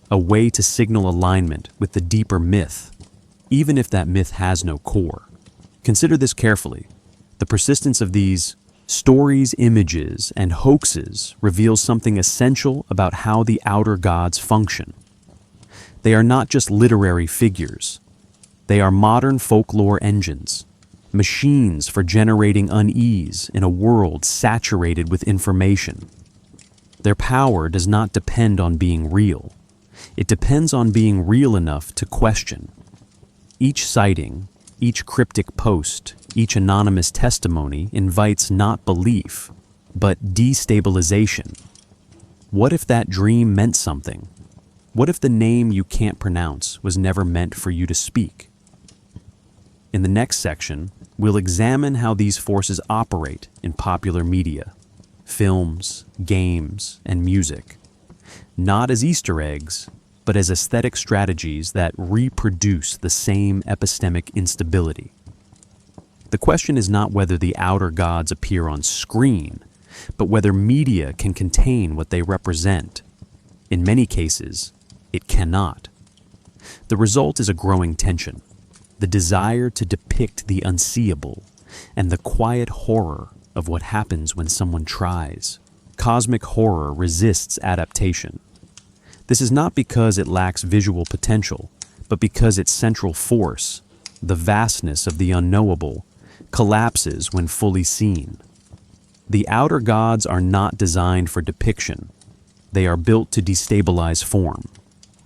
a way to signal alignment with the deeper myth, even if that myth has no core. Consider this carefully. The persistence of these stories, images, and hoaxes reveals something essential about how the outer gods function. They are not just literary figures. They are modern folklore engines, machines for generating unease in a world saturated with information. Their power does not depend on being real. It depends on being real enough to question. Each sighting, each cryptic post, each anonymous testimony invites not belief, but destabilization. What if that dream meant something? What if the name you can't pronounce was never meant for you to speak? In the next section, we'll examine how these forces operate in popular media, films, games, and music, not as Easter eggs, but as aesthetic strategies that reproduce the same epistemic instability. The question is not whether the outer gods appear on screen, but whether media can contain what they represent. In many cases, it cannot. The result is a growing tension, the desire to depict the unseeable, and the quiet horror of what happens when someone tries. Cosmic horror resists adaptation. This is not because it lacks visual potential, but because its central force, the vastness of the unknowable, collapses when fully seen. The outer gods are not designed for depiction. They are built to destabilize form.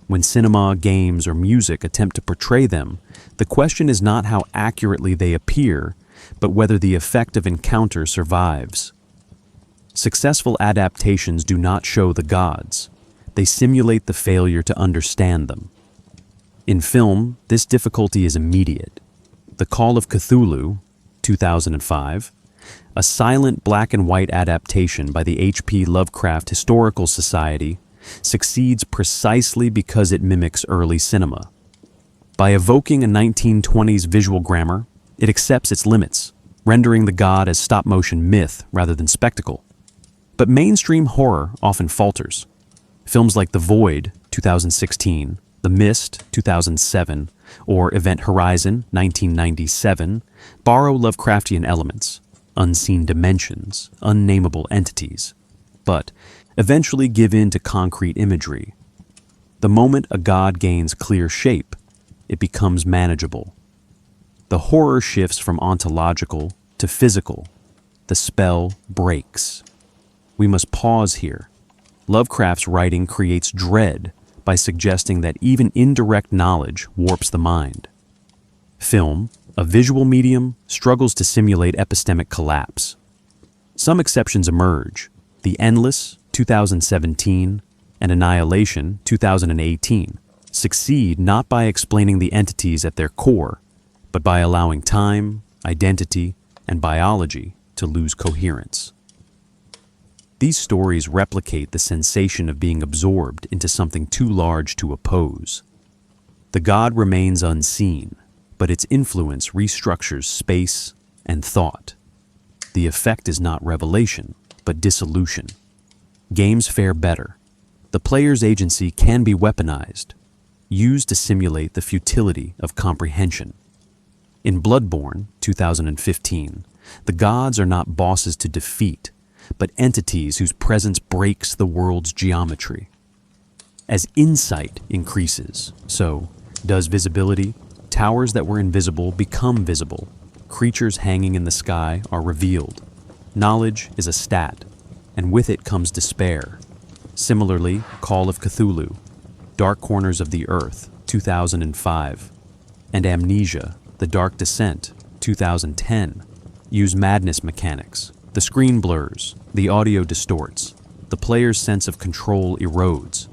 When cinema, games, or music attempt to portray them, the question is not how accurately they appear, but whether the effect of encounter survives. Successful adaptations do not show the gods. They simulate the failure to understand them. In film, this difficulty is immediate. The Call of Cthulhu, 2005, a silent black and white adaptation by the H.P. Lovecraft Historical Society, succeeds precisely because it mimics early cinema. By evoking a 1920s visual grammar, it accepts its limits, rendering the god as stop-motion myth rather than spectacle. But mainstream horror often falters. Films like The Void, 2016, The Mist, 2007, or Event Horizon, 1997, borrow Lovecraftian elements, unseen dimensions, unnameable entities, but eventually give in to concrete imagery. The moment a god gains clear shape, it becomes manageable. The horror shifts from ontological to physical. The spell breaks. We must pause here. Lovecraft's writing creates dread by suggesting that even indirect knowledge warps the mind. Film, a visual medium, struggles to simulate epistemic collapse. Some exceptions emerge. The Endless, 2017, and Annihilation, 2018, succeed not by explaining the entities at their core, but by allowing time, identity, and biology to lose coherence. These stories replicate the sensation of being absorbed into something too large to oppose. The god remains unseen, but its influence restructures space and thought. The effect is not revelation, but dissolution. Games fare better. The player's agency can be weaponized, used to simulate the futility of comprehension. In Bloodborne, 2015, the gods are not bosses to defeat, but entities whose presence breaks the world's geometry. As insight increases, so does visibility. Towers that were invisible become visible. Creatures hanging in the sky are revealed. Knowledge is a stat, and with it comes despair. Similarly, Call of Cthulhu, Dark Corners of the Earth, 2005, and Amnesia, The Dark Descent, 2010, use madness mechanics. The screen blurs, the audio distorts, the player's sense of control erodes.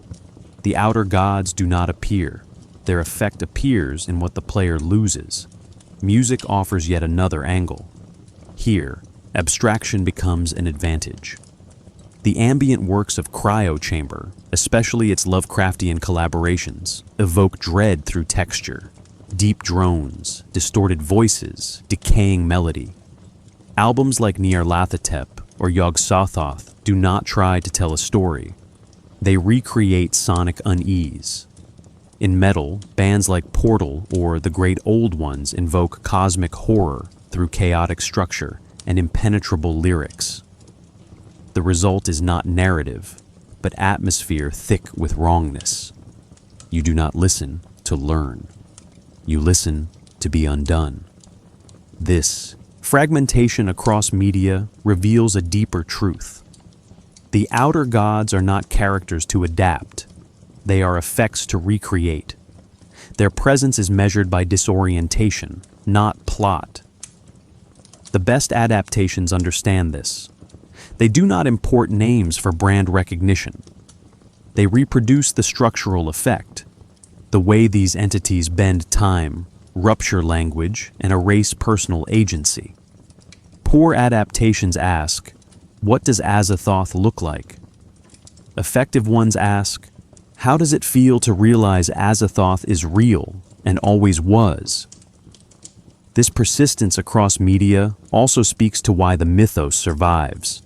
The outer gods do not appear. Their effect appears in what the player loses. Music offers yet another angle. Here, abstraction becomes an advantage. The ambient works of Cryo Chamber, especially its Lovecraftian collaborations, evoke dread through texture. Deep drones, distorted voices, decaying melody. Albums like Nyarlathotep or Yog-Sothoth do not try to tell a story. They recreate sonic unease. In metal, bands like Portal or the Great Old Ones invoke cosmic horror through chaotic structure and impenetrable lyrics. The result is not narrative, but atmosphere thick with wrongness. You do not listen to learn. You listen to be undone. This fragmentation across media reveals a deeper truth. The outer gods are not characters to adapt. They are effects to recreate. Their presence is measured by disorientation, not plot. The best adaptations understand this. They do not import names for brand recognition. They reproduce the structural effect, the way these entities bend time, rupture language, and erase personal agency. Poor adaptations ask, what does Azathoth look like? Effective ones ask, how does it feel to realize Azathoth is real and always was? This persistence across media also speaks to why the mythos survives.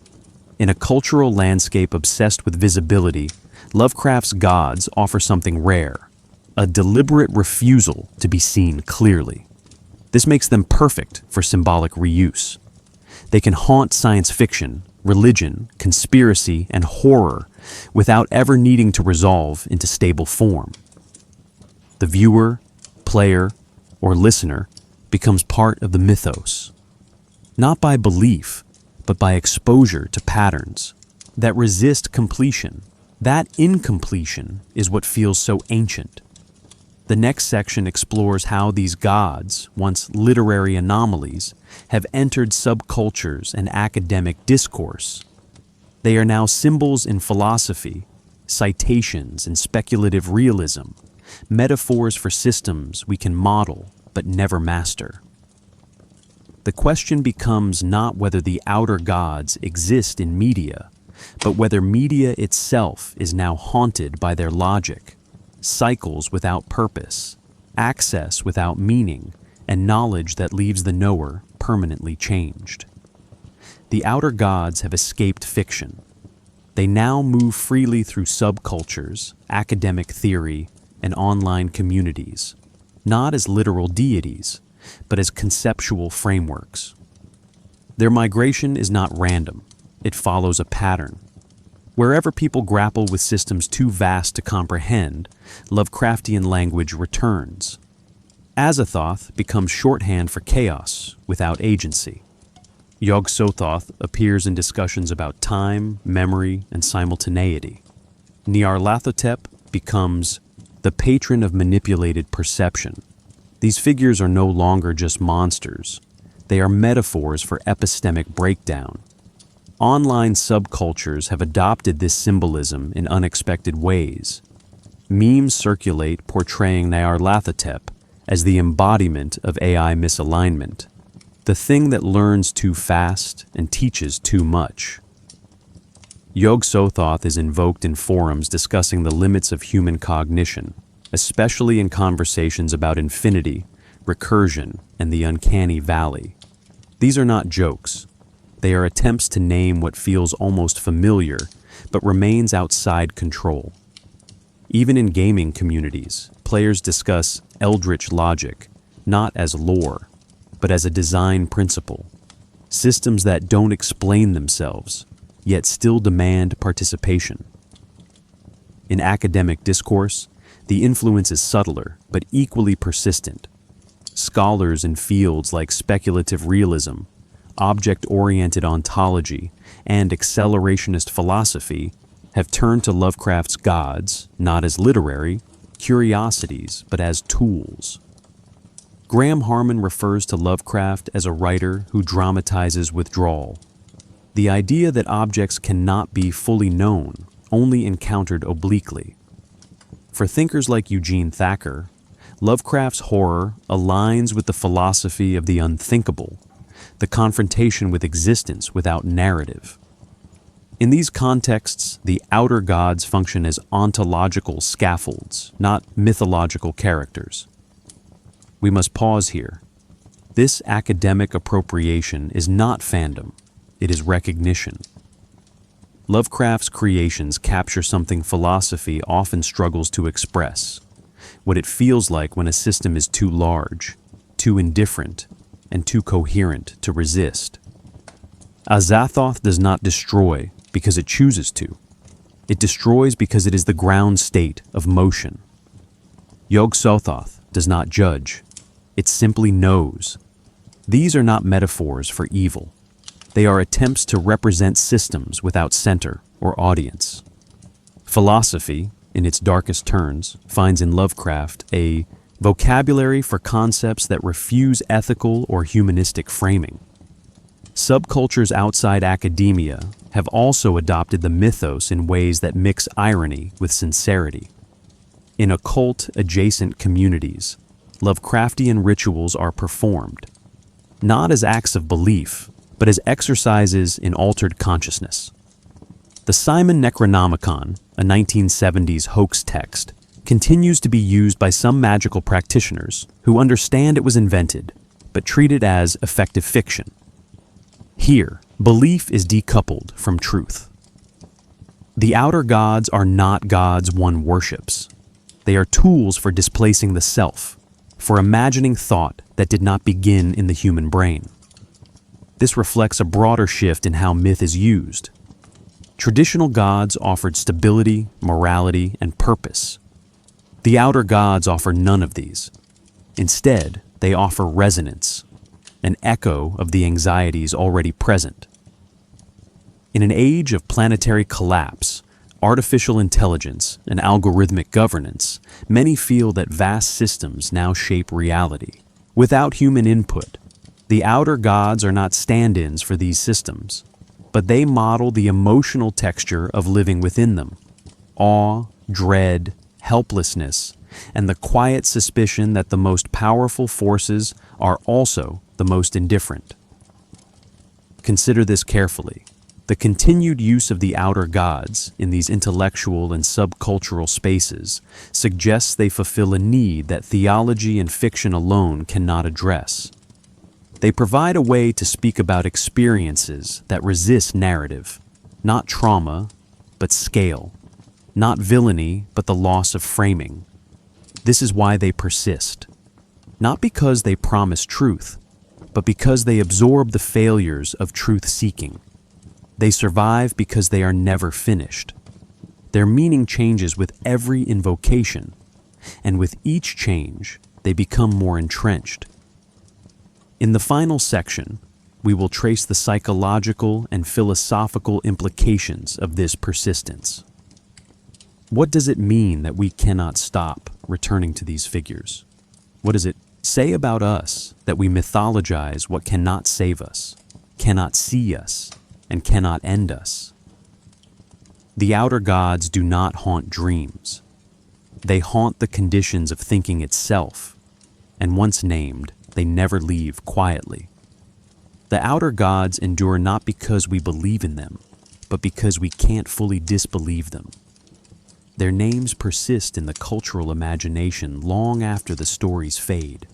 In a cultural landscape obsessed with visibility, Lovecraft's gods offer something rare, a deliberate refusal to be seen clearly. This makes them perfect for symbolic reuse. They can haunt science fiction, religion, conspiracy, and horror without ever needing to resolve into stable form. The viewer, player, or listener becomes part of the mythos, not by belief, but by exposure to patterns that resist completion. That incompletion is what feels so ancient. The next section explores how these gods, once literary anomalies, have entered subcultures and academic discourse. They are now symbols in philosophy, citations in speculative realism, metaphors for systems we can model but never master. The question becomes not whether the outer gods exist in media, but whether media itself is now haunted by their logic, cycles without purpose, access without meaning, and knowledge that leaves the knower permanently changed. The outer gods have escaped fiction. They now move freely through subcultures, academic theory, and online communities, not as literal deities, but as conceptual frameworks. Their migration is not random. It follows a pattern. Wherever people grapple with systems too vast to comprehend, Lovecraftian language returns. Azathoth becomes shorthand for chaos without agency. Yog-Sothoth appears in discussions about time, memory, and simultaneity. Nyarlathotep becomes the patron of manipulated perception. These figures are no longer just monsters. They are metaphors for epistemic breakdown. Online subcultures have adopted this symbolism in unexpected ways. Memes circulate portraying Nyarlathotep as the embodiment of AI misalignment, the thing that learns too fast and teaches too much. Yog-Sothoth is invoked in forums discussing the limits of human cognition, especially in conversations about infinity, recursion, and the uncanny valley. These are not jokes. They are attempts to name what feels almost familiar, but remains outside control. Even in gaming communities, players discuss Eldritch logic, not as lore, but as a design principle. Systems that don't explain themselves, yet still demand participation. In academic discourse, the influence is subtler, but equally persistent. Scholars in fields like speculative realism, object-oriented ontology, and accelerationist philosophy have turned to Lovecraft's gods not as literary curiosities, but as tools. Graham Harman refers to Lovecraft as a writer who dramatizes withdrawal. The idea that objects cannot be fully known, only encountered obliquely. For thinkers like Eugene Thacker, Lovecraft's horror aligns with the philosophy of the unthinkable, the confrontation with existence without narrative. In these contexts, the outer gods function as ontological scaffolds, not mythological characters. We must pause here. This academic appropriation is not fandom, it is recognition. Lovecraft's creations capture something philosophy often struggles to express, what it feels like when a system is too large, too indifferent, and too coherent to resist. Azathoth does not destroy because it chooses to. It destroys because it is the ground state of motion. Yog-Sothoth does not judge. It simply knows. These are not metaphors for evil. They are attempts to represent systems without center or audience. Philosophy, in its darkest turns, finds in Lovecraft a vocabulary for concepts that refuse ethical or humanistic framing. Subcultures outside academia have also adopted the mythos in ways that mix irony with sincerity. In occult-adjacent communities, Lovecraftian rituals are performed, not as acts of belief, but as exercises in altered consciousness. The Simon Necronomicon, a 1970s hoax text, continues to be used by some magical practitioners who understand it was invented, but treat it as effective fiction. Here, belief is decoupled from truth. The outer gods are not gods one worships. They are tools for displacing the self, for imagining thought that did not begin in the human brain. This reflects a broader shift in how myth is used. Traditional gods offered stability, morality, and purpose. The outer gods offer none of these. Instead, they offer resonance, an echo of the anxieties already present. In an age of planetary collapse, artificial intelligence, and algorithmic governance, many feel that vast systems now shape reality. Without human input, the outer gods are not stand-ins for these systems, but they model the emotional texture of living within them. Awe, dread, helplessness, and the quiet suspicion that the most powerful forces are also the most indifferent. Consider this carefully. The continued use of the outer gods in these intellectual and subcultural spaces suggests they fulfill a need that theology and fiction alone cannot address. They provide a way to speak about experiences that resist narrative, not trauma, but scale, not villainy, but the loss of framing. This is why they persist, not because they promise truth, but because they absorb the failures of truth-seeking. They survive because they are never finished. Their meaning changes with every invocation, and with each change, they become more entrenched. In the final section, we will trace the psychological and philosophical implications of this persistence. What does it mean that we cannot stop returning to these figures? What does it say about us that we mythologize what cannot save us, cannot see us, and cannot end us? The outer gods do not haunt dreams. They haunt the conditions of thinking itself, and once named, they never leave quietly. The outer gods endure not because we believe in them, but because we can't fully disbelieve them. Their names persist in the cultural imagination long after the stories fade,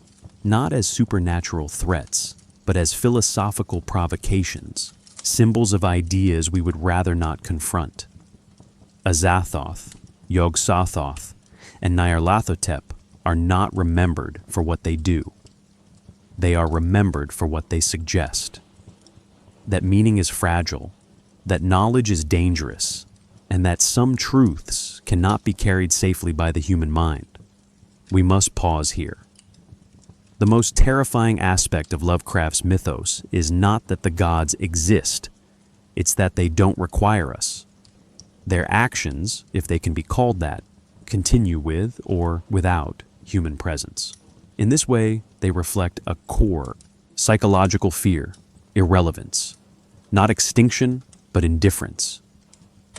not as supernatural threats, but as philosophical provocations, symbols of ideas we would rather not confront. Azathoth, Yog-Sothoth, and Nyarlathotep are not remembered for what they do. They are remembered for what they suggest. That meaning is fragile, that knowledge is dangerous, and that some truths cannot be carried safely by the human mind. We must pause here. The most terrifying aspect of Lovecraft's mythos is not that the gods exist, it's that they don't require us. Their actions, if they can be called that, continue with or without human presence. In this way, they reflect a core, psychological fear, irrelevance, not extinction, but indifference.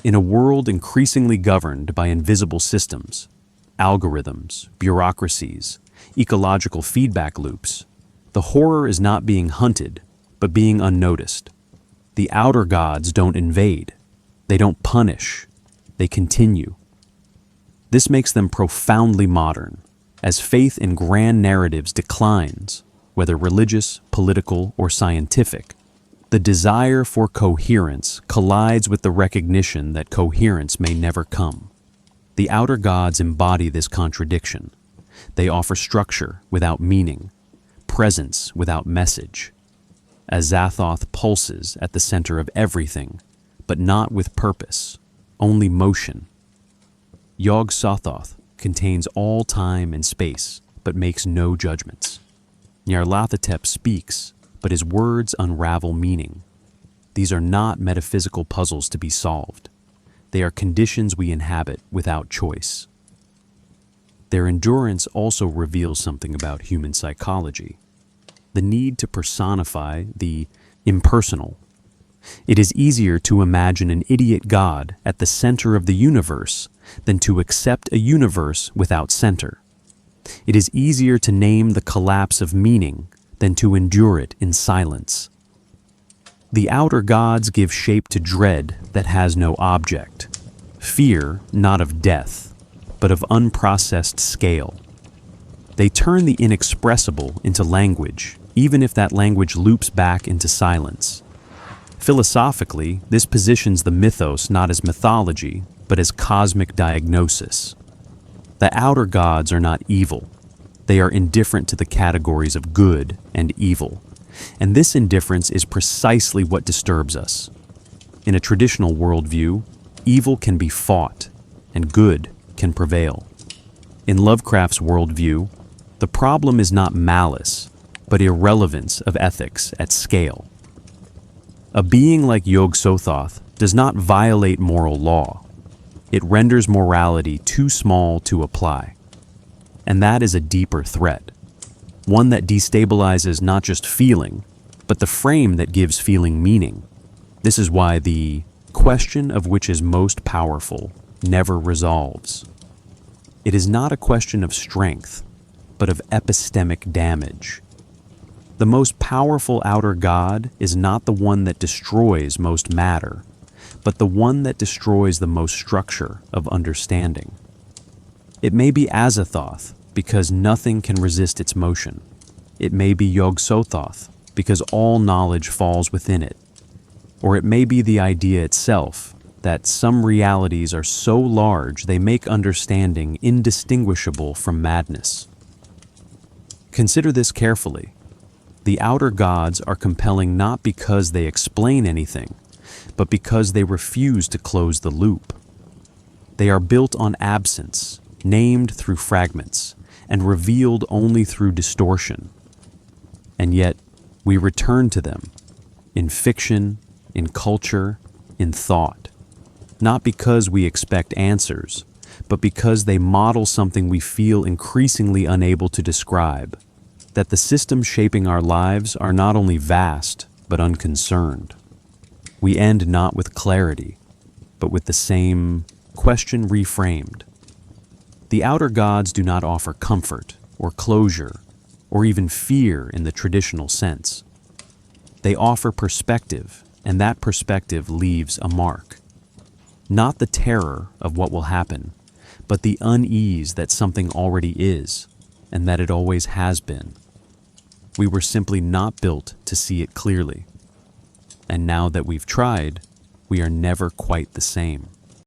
In a world increasingly governed by invisible systems, algorithms, bureaucracies, ecological feedback loops, the horror is not being hunted, but being unnoticed. The outer gods don't invade. They don't punish. They continue. This makes them profoundly modern. As faith in grand narratives declines, whether religious, political, or scientific, the desire for coherence collides with the recognition that coherence may never come. The outer gods embody this contradiction. They offer structure without meaning, presence without message. Azathoth pulses at the center of everything, but not with purpose, only motion. Yog-Sothoth contains all time and space, but makes no judgments. Nyarlathotep speaks, but his words unravel meaning. These are not metaphysical puzzles to be solved. They are conditions we inhabit without choice. Their endurance also reveals something about human psychology. The need to personify the impersonal. It is easier to imagine an idiot God at the center of the universe than to accept a universe without center. It is easier to name the collapse of meaning than to endure it in silence. The outer gods give shape to dread that has no object, fear not of death, but of unprocessed scale. They turn the inexpressible into language, even if that language loops back into silence. Philosophically, this positions the mythos not as mythology, but as cosmic diagnosis. The outer gods are not evil. They are indifferent to the categories of good and evil. And this indifference is precisely what disturbs us. In a traditional worldview, evil can be fought, and good can prevail. In Lovecraft's worldview, the problem is not malice, but irrelevance of ethics at scale. A being like Yog-Sothoth does not violate moral law. It renders morality too small to apply. And that is a deeper threat, one that destabilizes not just feeling, but the frame that gives feeling meaning. This is why the question of which is most powerful never resolves. It is not a question of strength, but of epistemic damage. The most powerful outer god is not the one that destroys most matter, but the one that destroys the most structure of understanding. It may be Azathoth, because nothing can resist its motion. It may be Yog-Sothoth, because all knowledge falls within it. Or it may be the idea itself, that some realities are so large they make understanding indistinguishable from madness. Consider this carefully. The outer gods are compelling not because they explain anything, but because they refuse to close the loop. They are built on absence, named through fragments, and revealed only through distortion. And yet, we return to them, in fiction, in culture, in thought, not because we expect answers, but because they model something we feel increasingly unable to describe, that the systems shaping our lives are not only vast, but unconcerned. We end not with clarity, but with the same question reframed. The outer gods do not offer comfort, or closure, or even fear in the traditional sense. They offer perspective, and that perspective leaves a mark. Not the terror of what will happen, but the unease that something already is, and that it always has been. We were simply not built to see it clearly. And now that we've tried, we are never quite the same.